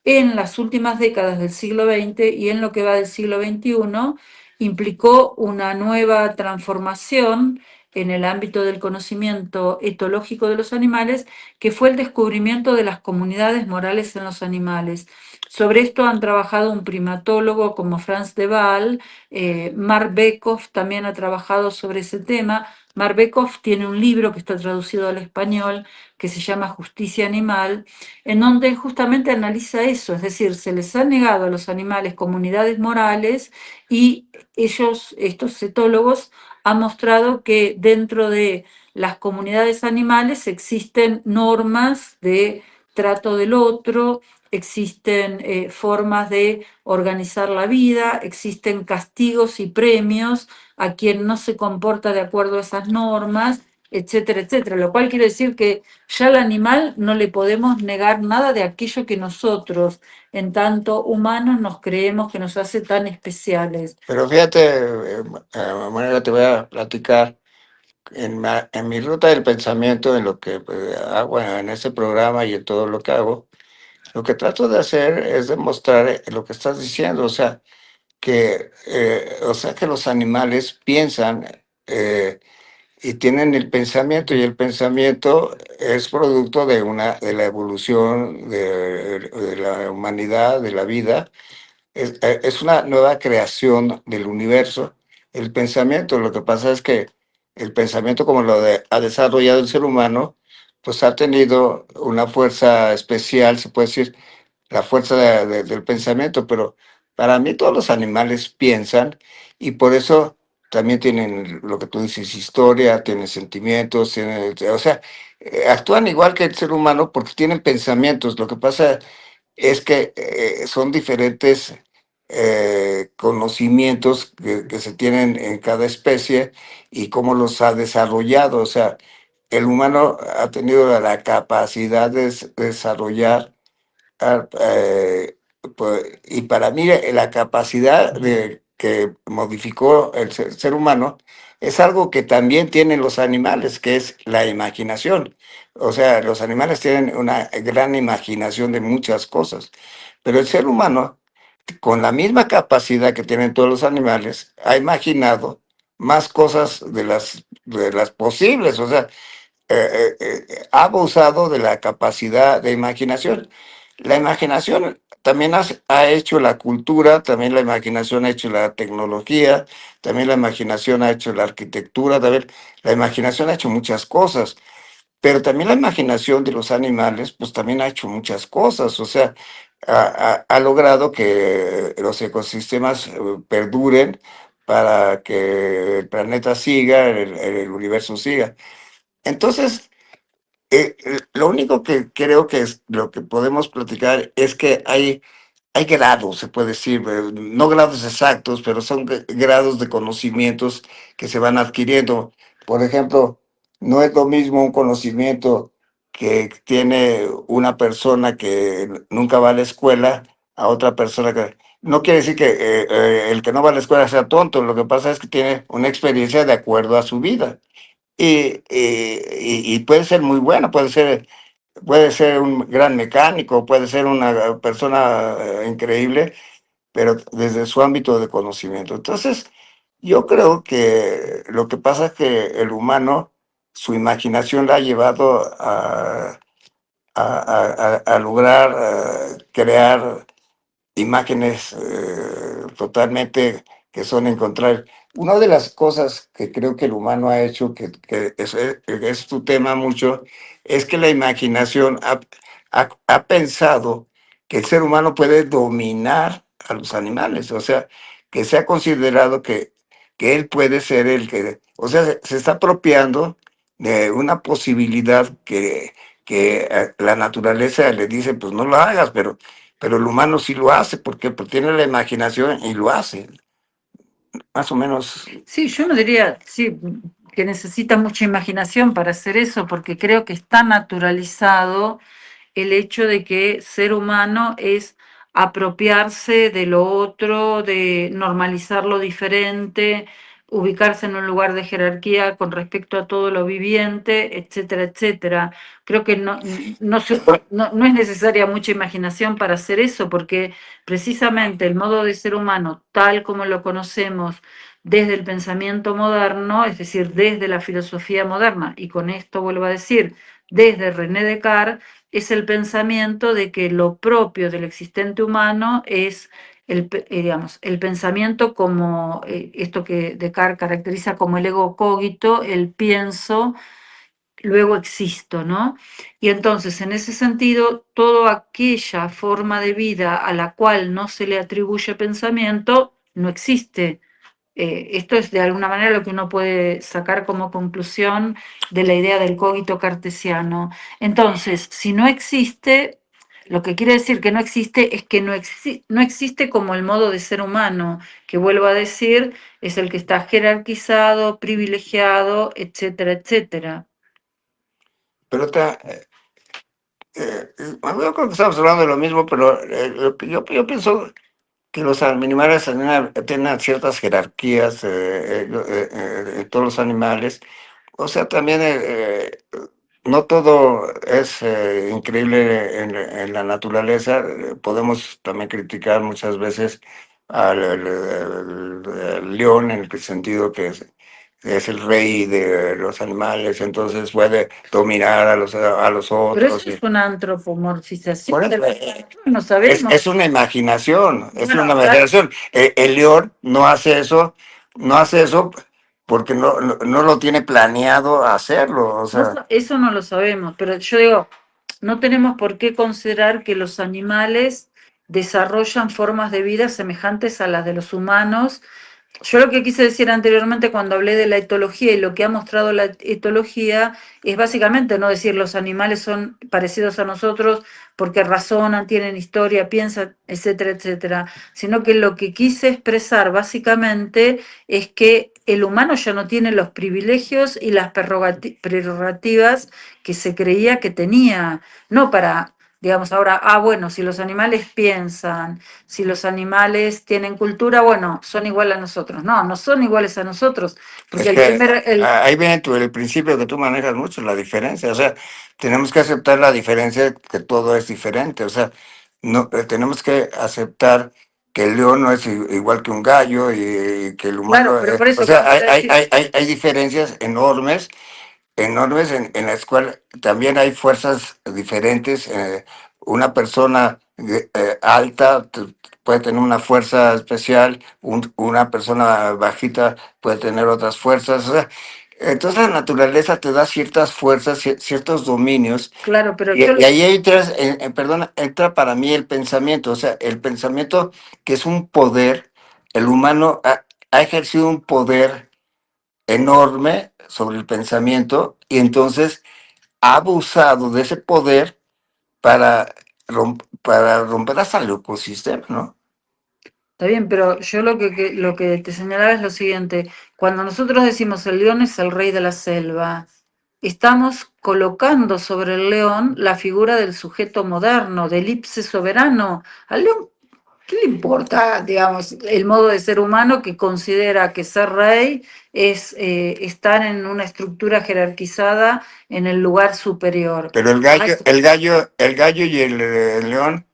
en las últimas décadas del siglo XX y en lo que va del siglo XXI, implicó una nueva transformación en el ámbito del conocimiento etológico de los animales, que fue el descubrimiento de las comunidades morales en los animales. Sobre esto han trabajado un primatólogo como Franz de Waal, Mark Bekoff también ha trabajado sobre ese tema. Mark Bekoff tiene un libro que está traducido al español que se llama Justicia Animal, en donde justamente analiza eso, es decir, se les ha negado a los animales comunidades morales y ellos, estos etólogos, han mostrado que dentro de las comunidades animales existen normas de trato del otro, existen formas de organizar la vida, existen castigos y premios a quien no se comporta de acuerdo a esas normas, etcétera, etcétera. Lo cual quiere decir que ya al animal no le podemos negar nada de aquello que nosotros, en tanto humanos, nos creemos que nos hace tan especiales. Pero fíjate, Manuela, te voy a platicar en mi ruta del pensamiento, en lo que hago en este programa y en todo lo que hago. Lo que trato de hacer es demostrar lo que estás diciendo, o sea que los animales piensan y tienen el pensamiento, y el pensamiento es producto de la evolución de la humanidad, de la vida. Es una nueva creación del universo. El pensamiento, lo que pasa es que el pensamiento, como ha desarrollado el ser humano, pues ha tenido una fuerza especial, se puede decir, la fuerza del pensamiento, pero para mí todos los animales piensan, y por eso también tienen lo que tú dices, historia, tienen sentimientos, o sea, actúan igual que el ser humano porque tienen pensamientos. Lo que pasa es que son diferentes conocimientos que se tienen en cada especie y cómo los ha desarrollado. O sea, el humano ha tenido la capacidad de desarrollar. Ah, y para mí la capacidad que modificó el ser humano es algo que también tienen los animales, que es la imaginación. O sea, los animales tienen una gran imaginación de muchas cosas, pero el ser humano, con la misma capacidad que tienen todos los animales, ha imaginado más cosas de las posibles. O sea, ha abusado de la capacidad de imaginación. La imaginación también ha hecho la cultura, también la imaginación ha hecho la tecnología, también la imaginación ha hecho la arquitectura, también la imaginación ha hecho muchas cosas, pero también la imaginación de los animales, pues también ha hecho muchas cosas. O sea, ha logrado que los ecosistemas perduren para que el planeta siga, el universo siga. Entonces, lo único que creo que es lo que podemos platicar es que hay grados, se puede decir, no grados exactos, pero son grados de conocimientos que se van adquiriendo. Por ejemplo, no es lo mismo un conocimiento que tiene una persona que nunca va a la escuela a otra persona que... No quiere decir que el que no va a la escuela sea tonto, lo que pasa es que tiene una experiencia de acuerdo a su vida. Y puede ser muy bueno, puede ser un gran mecánico, puede ser una persona increíble, pero desde su ámbito de conocimiento. Entonces, yo creo que lo que pasa es que el humano, su imaginación la ha llevado a lograr crear imágenes totalmente que son encontrar. Una de las cosas que creo que el humano ha hecho, que es tu tema mucho, es que la imaginación ha pensado que el ser humano puede dominar a los animales. O sea, que se ha considerado que él puede ser el que, o sea, se está apropiando de una posibilidad que la naturaleza le dice, pues no lo hagas, pero el humano sí lo hace, porque tiene la imaginación y lo hace, más o menos. Sí, yo no diría, sí, que necesita mucha imaginación para hacer eso, porque creo que está naturalizado el hecho de que ser humano es apropiarse de lo otro, de normalizar lo diferente, ubicarse en un lugar de jerarquía con respecto a todo lo viviente, etcétera, etcétera. Creo que no es necesaria mucha imaginación para hacer eso, porque precisamente el modo de ser humano, tal como lo conocemos desde el pensamiento moderno, es decir, desde la filosofía moderna, y con esto vuelvo a decir, desde René Descartes, es el pensamiento de que lo propio del existente humano es digamos, el pensamiento como esto que Descartes caracteriza como el ego cogito, el pienso, luego existo, ¿no? Y entonces, en ese sentido, toda aquella forma de vida a la cual no se le atribuye pensamiento, no existe. Esto es de alguna manera lo que uno puede sacar como conclusión de la idea del cogito cartesiano. Entonces, si no existe, lo que quiere decir que no existe es que no existe como el modo de ser humano, que vuelvo a decir, es el que está jerarquizado, privilegiado, etcétera, etcétera. Pero yo creo que estamos hablando de lo mismo, pero yo pienso que los animales tienen ciertas jerarquías, todos los animales. O sea, también no todo es increíble en la naturaleza. Podemos también criticar muchas veces al león en el sentido que es el rey de los animales, entonces puede dominar a los Pero otros. eso es una antropomorfización Por de eso, la criatura, no sabemos. es una imaginación, es Bueno, una claro, imaginación. El león no hace eso, no hace eso porque no lo tiene planeado hacerlo, o sea. eso no lo sabemos, pero yo digo, no tenemos por qué considerar que los animales desarrollan formas de vida semejantes a las de los humanos. Yo lo que quise decir anteriormente cuando hablé de la etología y lo que ha mostrado la etología es básicamente no decir los animales son parecidos a nosotros porque razonan, tienen historia, piensan, etcétera, etcétera, sino que lo que quise expresar básicamente es que el humano ya no tiene los privilegios y las prerrogativas que se creía que tenía, no para, digamos, ahora, bueno, si los animales piensan, si los animales tienen cultura, bueno, son iguales a nosotros. No, no son iguales a nosotros, porque Es el que primer, ahí viene el principio que tú manejas mucho, la diferencia. O sea, tenemos que aceptar la diferencia, que todo es diferente. O sea, no tenemos que aceptar que el león no es igual que un gallo y que el claro, humano. pero por O eso sea, cuando decís, hay diferencias enormes en las cuales también hay fuerzas diferentes. Una persona alta puede tener una fuerza especial, una persona bajita puede tener otras fuerzas. O sea, entonces la naturaleza te da ciertas fuerzas, ciertos dominios, claro, pero yo, y ahí entra, perdona, entra para mí el pensamiento, o sea, el pensamiento que es un poder, el humano ha ejercido un poder enorme sobre el pensamiento y entonces ha abusado de ese poder para, para romper hasta el ecosistema, ¿no? está bien, pero yo lo que te señalaba es lo siguiente, cuando nosotros decimos el león es el rey de la selva, estamos colocando sobre el león la figura del sujeto moderno, del ipse soberano. Al león, ¿qué le importa, digamos, el modo de ser humano que considera que ser rey es estar en una estructura jerarquizada en el lugar superior? Pero Ah, eso. el gallo y el león,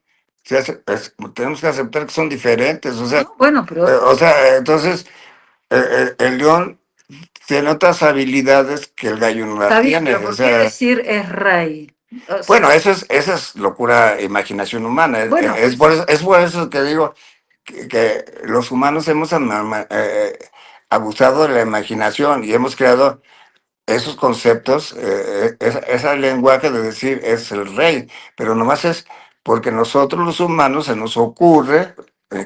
tenemos que aceptar que son diferentes, No, bueno, pero o sea, entonces el león tiene otras habilidades que el gallo no está las bien, tiene, pero o ¿por qué sea. decir es rey? O sea, Bueno, esa es locura imaginación humana. bueno, Es por eso que digo que los humanos hemos abusado de la imaginación y hemos creado esos conceptos, ese lenguaje de decir es el rey, pero nomás es porque nosotros los humanos se nos ocurre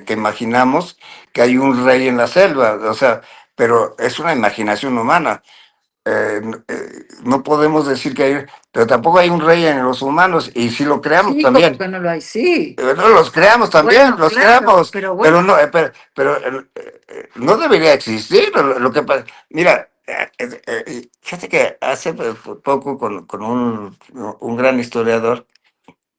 que imaginamos que hay un rey en la selva, o sea, pero es una imaginación humana. No podemos decir que hay, pero tampoco hay un rey en los humanos, y si lo creamos sí, como también, que no lo hay, sí. no, los creamos también, Bueno, los claro, creamos, pero pero bueno, no, no debería existir. Lo que pasa, mira, fíjate que hace poco con un gran historiador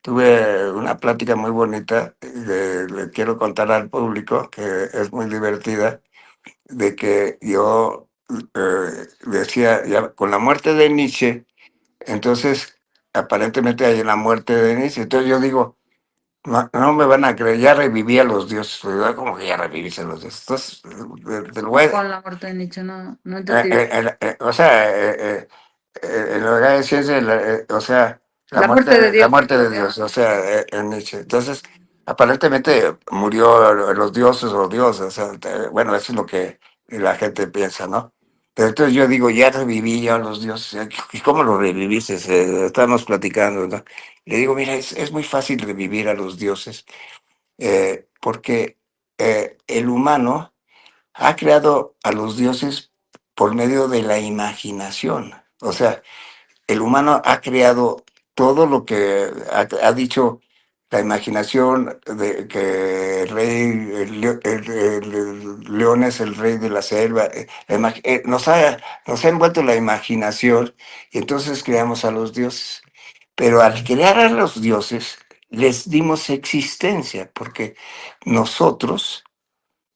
tuve una plática muy bonita, le quiero contar al público, que es muy divertida, de que yo decía, ya con la muerte de Nietzsche, entonces aparentemente hay una muerte de Nietzsche, entonces yo digo, no me van a creer, ya reviví a los dioses, ¿verdad? Como que ya revivís a los dioses. Entonces, te lo voy ¿cómo a, con la muerte de Nietzsche? No, no entendí. o sea, en la de ciencia, o sea, La muerte de la Dios. muerte de Dios, o sea, en Nietzsche. Entonces, aparentemente murió los dioses o dioses, o sea, bueno, eso es lo que la gente piensa, ¿no? Pero entonces yo digo, ya reviví yo a los dioses. ¿Y cómo lo reviviste? Estábamos platicando, ¿no? Le digo, mira, es muy fácil revivir a los dioses, porque el humano ha creado a los dioses por medio de la imaginación. O sea, el humano ha creado todo lo que ha dicho la imaginación de que el rey, el león es el rey de la selva. Nos ha envuelto la imaginación y entonces creamos a los dioses. Pero al crear a los dioses, les dimos existencia, porque nosotros,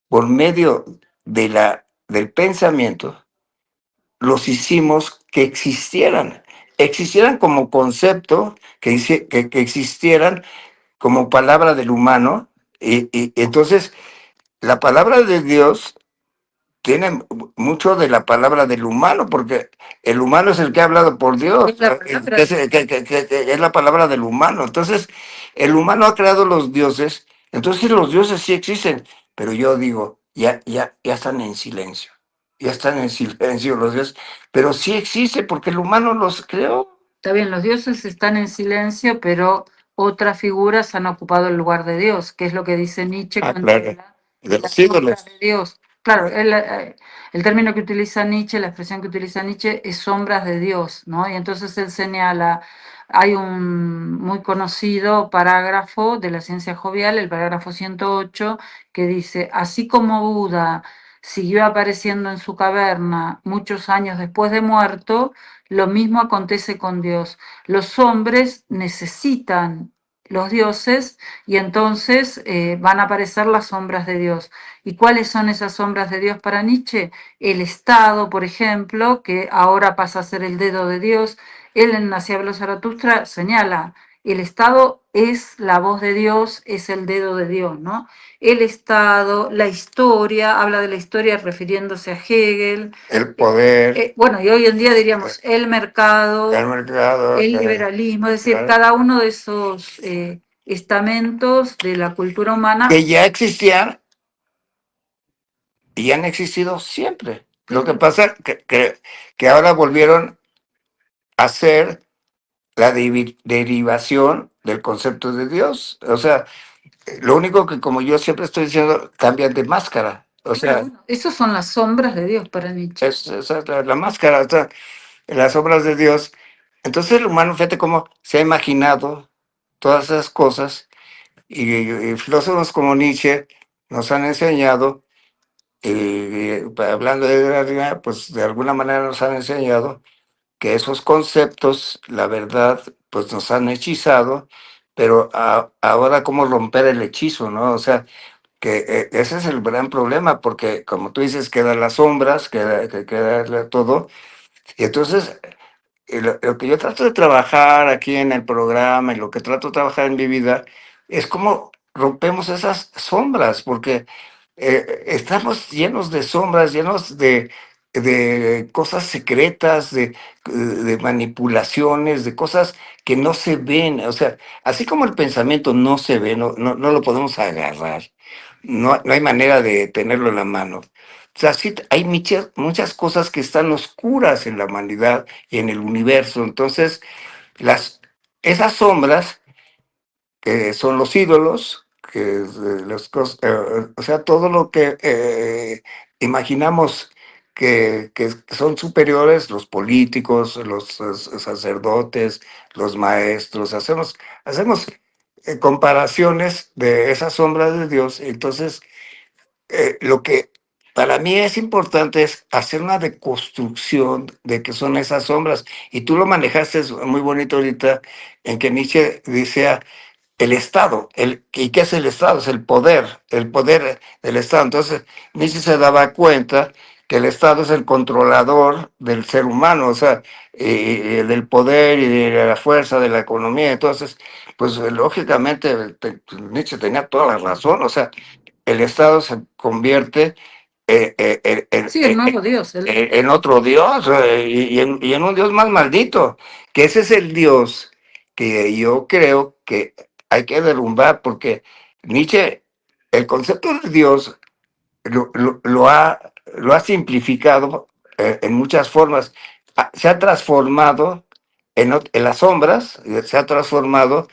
por medio del pensamiento, los hicimos que existieran como concepto, que existieran como palabra del humano, y entonces la palabra de Dios tiene mucho de la palabra del humano, porque el humano es el que ha hablado por Dios, Es la palabra. que es la palabra del humano. Entonces, el humano ha creado los dioses, entonces los dioses sí existen, pero yo digo, ya están en silencio, ya están en silencio los dioses, pero sí existe porque el humano los creó. Está bien, los dioses están en silencio, pero otras figuras han ocupado el lugar de Dios, que es lo que dice Nietzsche cuando Claro, habla de de los las sombras ídolos. de Dios. Claro, el término que utiliza Nietzsche, la expresión que utiliza Nietzsche es sombras de Dios, ¿no? Y entonces él señala, hay un muy conocido parágrafo de la ciencia jovial, el parágrafo 108, que dice, así como Buda siguió apareciendo en su caverna muchos años después de muerto, lo mismo acontece con Dios. Los hombres necesitan los dioses y entonces van a aparecer las sombras de Dios. ¿Y cuáles son esas sombras de Dios para Nietzsche? El Estado, por ejemplo, que ahora pasa a ser el dedo de Dios. Él en Así habló Zaratustra señala, el Estado es la voz de Dios, es el dedo de Dios, ¿no? El Estado, la historia, habla de la historia refiriéndose a Hegel. El poder, Bueno, y hoy en día diríamos el mercado, el mercado, el liberalismo, es decir, cada uno de esos estamentos de la cultura humana. que ya existían y han existido siempre. Lo que pasa es que ahora volvieron a ser la derivación del concepto de Dios. O sea, lo único que, como yo siempre estoy diciendo, cambian de máscara. O sea, Bueno, esas son las sombras de Dios para Nietzsche. esa es la máscara, o sea, las obras de Dios. Entonces el humano, fíjate cómo se ha imaginado todas esas cosas y filósofos como Nietzsche nos han enseñado, hablando de la realidad, pues de alguna manera nos han enseñado que esos conceptos, la verdad, pues nos han hechizado, pero ahora cómo romper el hechizo, ¿no? O sea, que ese es el gran problema, porque como tú dices, quedan las sombras, queda todo, y entonces lo que yo trato de trabajar aquí en el programa y lo que trato de trabajar en mi vida es cómo rompemos esas sombras, porque estamos llenos de sombras, llenos de cosas secretas, de manipulaciones, de cosas que no se ven. O sea, así como el pensamiento no se ve, no lo podemos agarrar, no hay manera de tenerlo en la mano. O sea, sí, hay muchas cosas que están oscuras en la humanidad y en el universo. Entonces, las, esas sombras, que son los ídolos, o sea, todo lo que imaginamos que son superiores, los políticos, los sacerdotes, los maestros, hacemos comparaciones de esas sombras de Dios. Entonces, lo que para mí es importante es hacer una deconstrucción de qué son esas sombras. Y tú lo manejaste muy bonito ahorita, en que Nietzsche decía el Estado. ¿Y qué es el Estado? Es el poder del Estado. Entonces, Nietzsche se daba cuenta que el Estado es el controlador del ser humano, o sea, del poder y de la fuerza de la economía. Entonces, pues lógicamente Nietzsche tenía toda la razón, o sea, el Estado se convierte Sí, el nuevo Dios. en otro Dios y en un Dios más maldito, que ese es el Dios que yo creo que hay que derrumbar, porque Nietzsche, el concepto de Dios, lo ha simplificado en muchas formas. Se ha transformado en las sombras, se ha transformado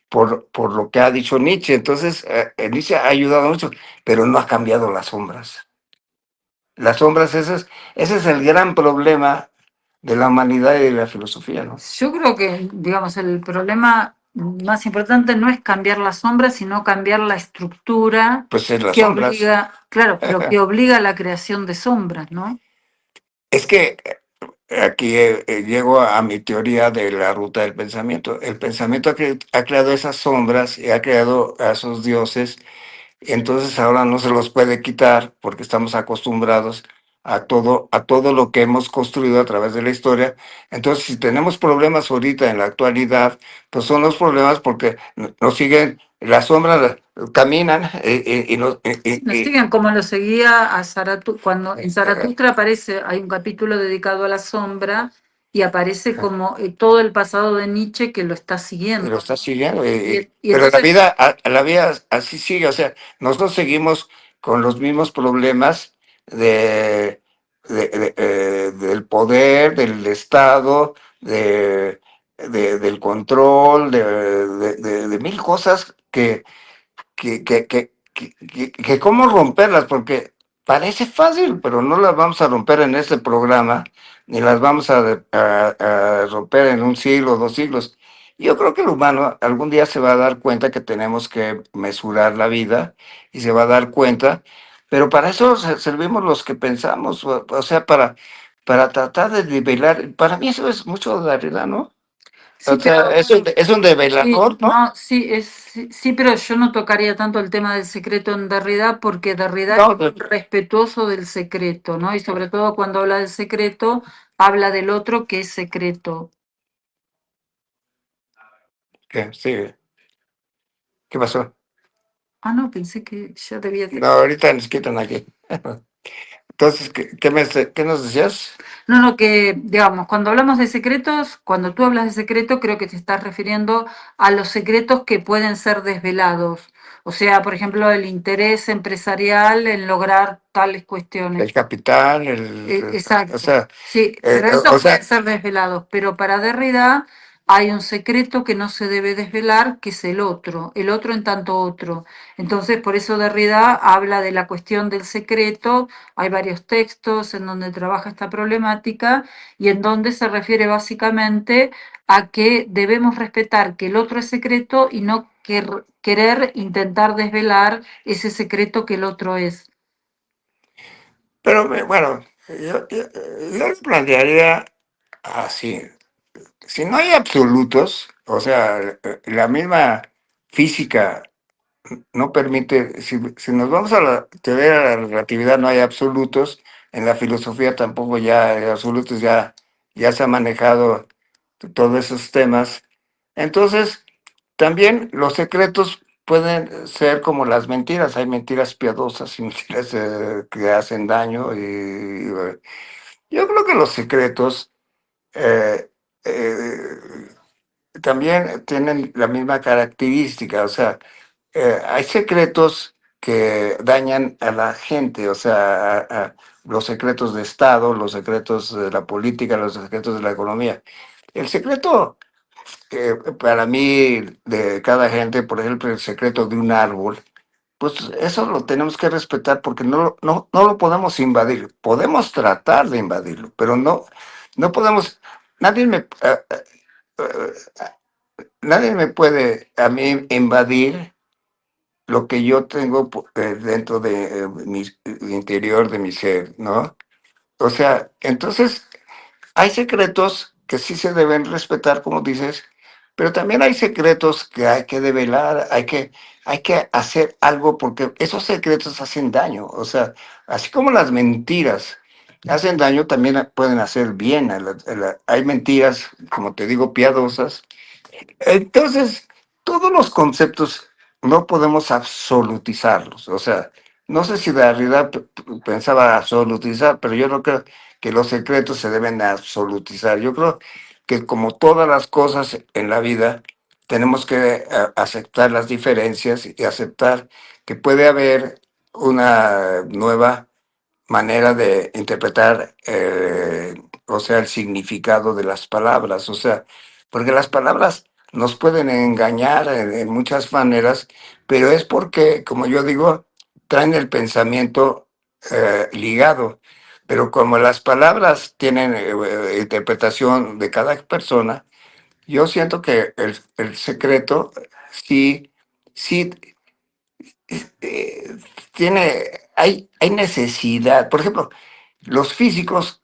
por lo que ha dicho Nietzsche. Entonces, Nietzsche ha ayudado mucho, pero no ha cambiado las sombras. Las sombras, ese es el gran problema de la humanidad y de la filosofía, ¿no? Yo creo que, digamos, el problema más importante no es cambiar la sombra, sino cambiar la estructura Pues es las que sombras. obliga, claro, pero que obliga a la creación de sombras, ¿no? Es que aquí llego a mi teoría de la ruta del pensamiento. El pensamiento ha creado esas sombras y ha creado a esos dioses. Entonces ahora no se los puede quitar porque estamos acostumbrados a todo lo que hemos construido a través de la historia. Entonces, si tenemos problemas ahorita en la actualidad, pues son los problemas porque nos siguen, las sombras caminan Lo siguen como lo seguía a Zaratustra. Cuando en Zaratustra aparece, hay un capítulo dedicado a la sombra y aparece como todo el pasado de Nietzsche que lo está siguiendo. lo está siguiendo. Y Pero entonces la vida así sigue. O sea, nosotros seguimos con los mismos problemas del poder, del Estado, del control, de mil cosas que cómo romperlas, porque parece fácil, pero no las vamos a romper en este programa, ni las vamos a romper en un siglo, 2 siglos. Yo creo que el humano algún día se va a dar cuenta que tenemos que mesurar la vida y se va a dar cuenta, pero para eso servimos los que pensamos, o sea, para tratar de nivelar. Para mí eso es mucho de realidad, ¿no? sí, O sea, es un sí, develador, ¿no? no, sí, pero yo no tocaría tanto el tema del secreto en Derrida porque Derrida es No, respetuoso del secreto, ¿no? Y sobre todo cuando habla del secreto, habla del otro que es secreto. sí. ¿Qué pasó? Ah, no, pensé que ya debía. No, ahorita nos quitan aquí. Entonces, ¿qué nos decías? No, no, que digamos, cuando hablamos de secretos, cuando tú hablas de secreto, creo que te estás refiriendo a los secretos que pueden ser desvelados. O sea, por ejemplo, el interés empresarial en lograr tales cuestiones. El capital, o Exacto. sea, Sí, pero esos o pueden sea, ser desvelados. Pero para Derrida hay un secreto que no se debe desvelar, que es el otro en tanto otro. Entonces, por eso Derrida habla de la cuestión del secreto. Hay varios textos en donde trabaja esta problemática y en donde se refiere básicamente a que debemos respetar que el otro es secreto y no querer intentar desvelar ese secreto que el otro es. pero bueno, yo lo plantearía así. Si no hay absolutos, o sea, la misma física no permite, si nos vamos a la teoría de la relatividad, no hay absolutos, en la filosofía tampoco ya hay absolutos, ya se ha manejado todos esos temas. Entonces, también los secretos pueden ser como las mentiras, hay mentiras piadosas y mentiras que hacen daño. Yo creo que los secretos eh, eh, también tienen la misma característica, o sea, hay secretos que dañan a la gente, o sea, los secretos de Estado, los secretos de la política, los secretos de la economía. El secreto, para mí, de cada gente, por ejemplo, el secreto de un árbol, pues eso lo tenemos que respetar porque no lo podemos invadir. Podemos tratar de invadirlo, pero no podemos, nadie me, nadie me puede a mí invadir lo que yo tengo dentro de mi interior de mi ser, ¿no? O sea, entonces hay secretos que sí se deben respetar, como dices, pero también hay secretos que hay que develar, hay que hacer algo porque esos secretos hacen daño. O sea, así como las mentiras hacen daño, también pueden hacer bien. Hay mentiras, como te digo, piadosas. Entonces, todos los conceptos no podemos absolutizarlos. O sea, no sé si Derrida pensaba absolutizar, pero yo no creo que los secretos se deben absolutizar. Yo creo que como todas las cosas en la vida, tenemos que aceptar las diferencias y aceptar que puede haber una nueva manera de interpretar, o sea, el significado de las palabras, o sea, porque las palabras nos pueden engañar en muchas maneras, pero es porque, como yo digo, traen el pensamiento ligado, pero como las palabras tienen interpretación de cada persona, yo siento que el secreto sí, sí eh, hay necesidad. Por ejemplo, los físicos,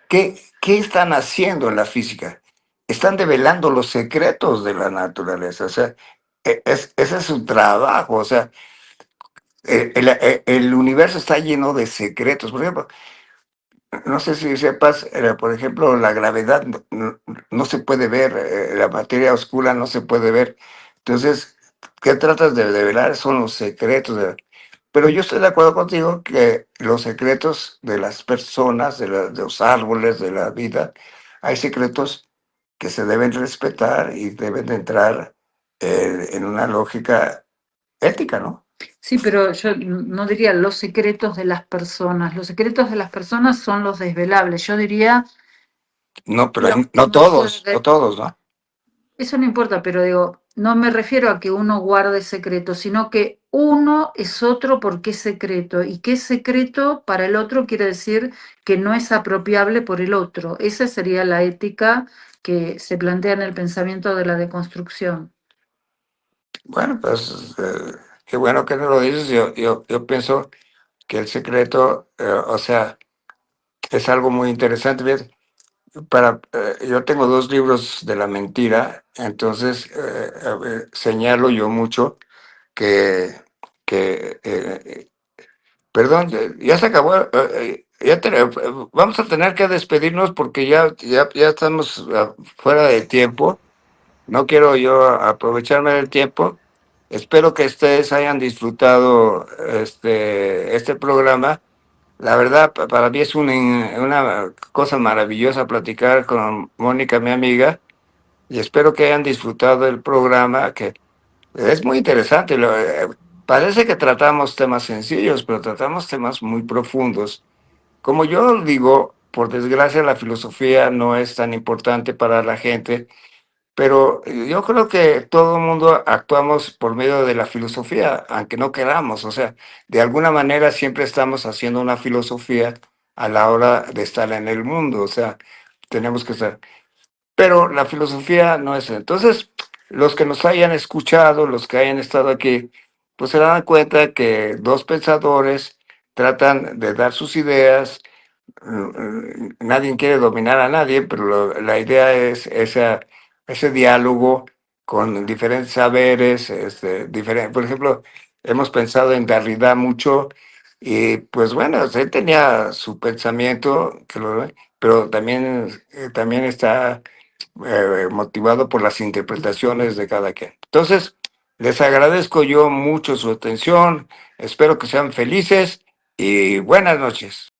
¿qué están haciendo en la física? Están develando los secretos de la naturaleza. O sea, ese es su trabajo. O sea, el universo está lleno de secretos. Por ejemplo, no sé si sepas, por ejemplo, la gravedad no se puede ver, la materia oscura no se puede ver. Entonces, ¿qué tratas de develar? Son los secretos. Pero yo estoy de acuerdo contigo que los secretos de las personas, de los árboles, de la vida, hay secretos que se deben respetar y deben de entrar en una lógica ética, ¿no? Sí, pero yo no diría los secretos de las personas. Los secretos de las personas son los desvelables. Yo diría No, pero lo que no no todos, no puede. todos, ¿no? Eso no importa, pero digo, no me refiero a que uno guarde secretos, sino que uno es otro porque es secreto. Y que es secreto para el otro quiere decir que no es apropiable por el otro. Esa sería la ética que se plantea en el pensamiento de la deconstrucción. Bueno, pues qué bueno que no lo dices. Yo pienso que el secreto, o sea, es algo muy interesante. ¿Ves? Yo tengo dos libros de la mentira, entonces señalo yo mucho que perdón, ya se acabó. Vamos a tener que despedirnos porque ya estamos fuera de tiempo. No quiero yo aprovecharme del tiempo. Espero que ustedes hayan disfrutado este programa. La verdad, para mí es una cosa maravillosa platicar con Mónica, mi amiga, y espero que hayan disfrutado el programa, que es muy interesante. Parece que tratamos temas sencillos, pero tratamos temas muy profundos. Como yo digo, por desgracia la filosofía no es tan importante para la gente, pero yo creo que todo el mundo actuamos por medio de la filosofía, aunque no queramos. O sea, de alguna manera siempre estamos haciendo una filosofía a la hora de estar en el mundo. O sea, tenemos que estar. Pero la filosofía no es. Entonces, los que nos hayan escuchado, los que hayan estado aquí, pues se dan cuenta que dos pensadores tratan de dar sus ideas. Nadie quiere dominar a nadie, pero la idea es ese diálogo con diferentes saberes, por ejemplo, hemos pensado en Derrida mucho y pues bueno, él tenía su pensamiento, pero también está motivado por las interpretaciones de cada quien. Entonces, les agradezco yo mucho su atención, espero que sean felices y buenas noches.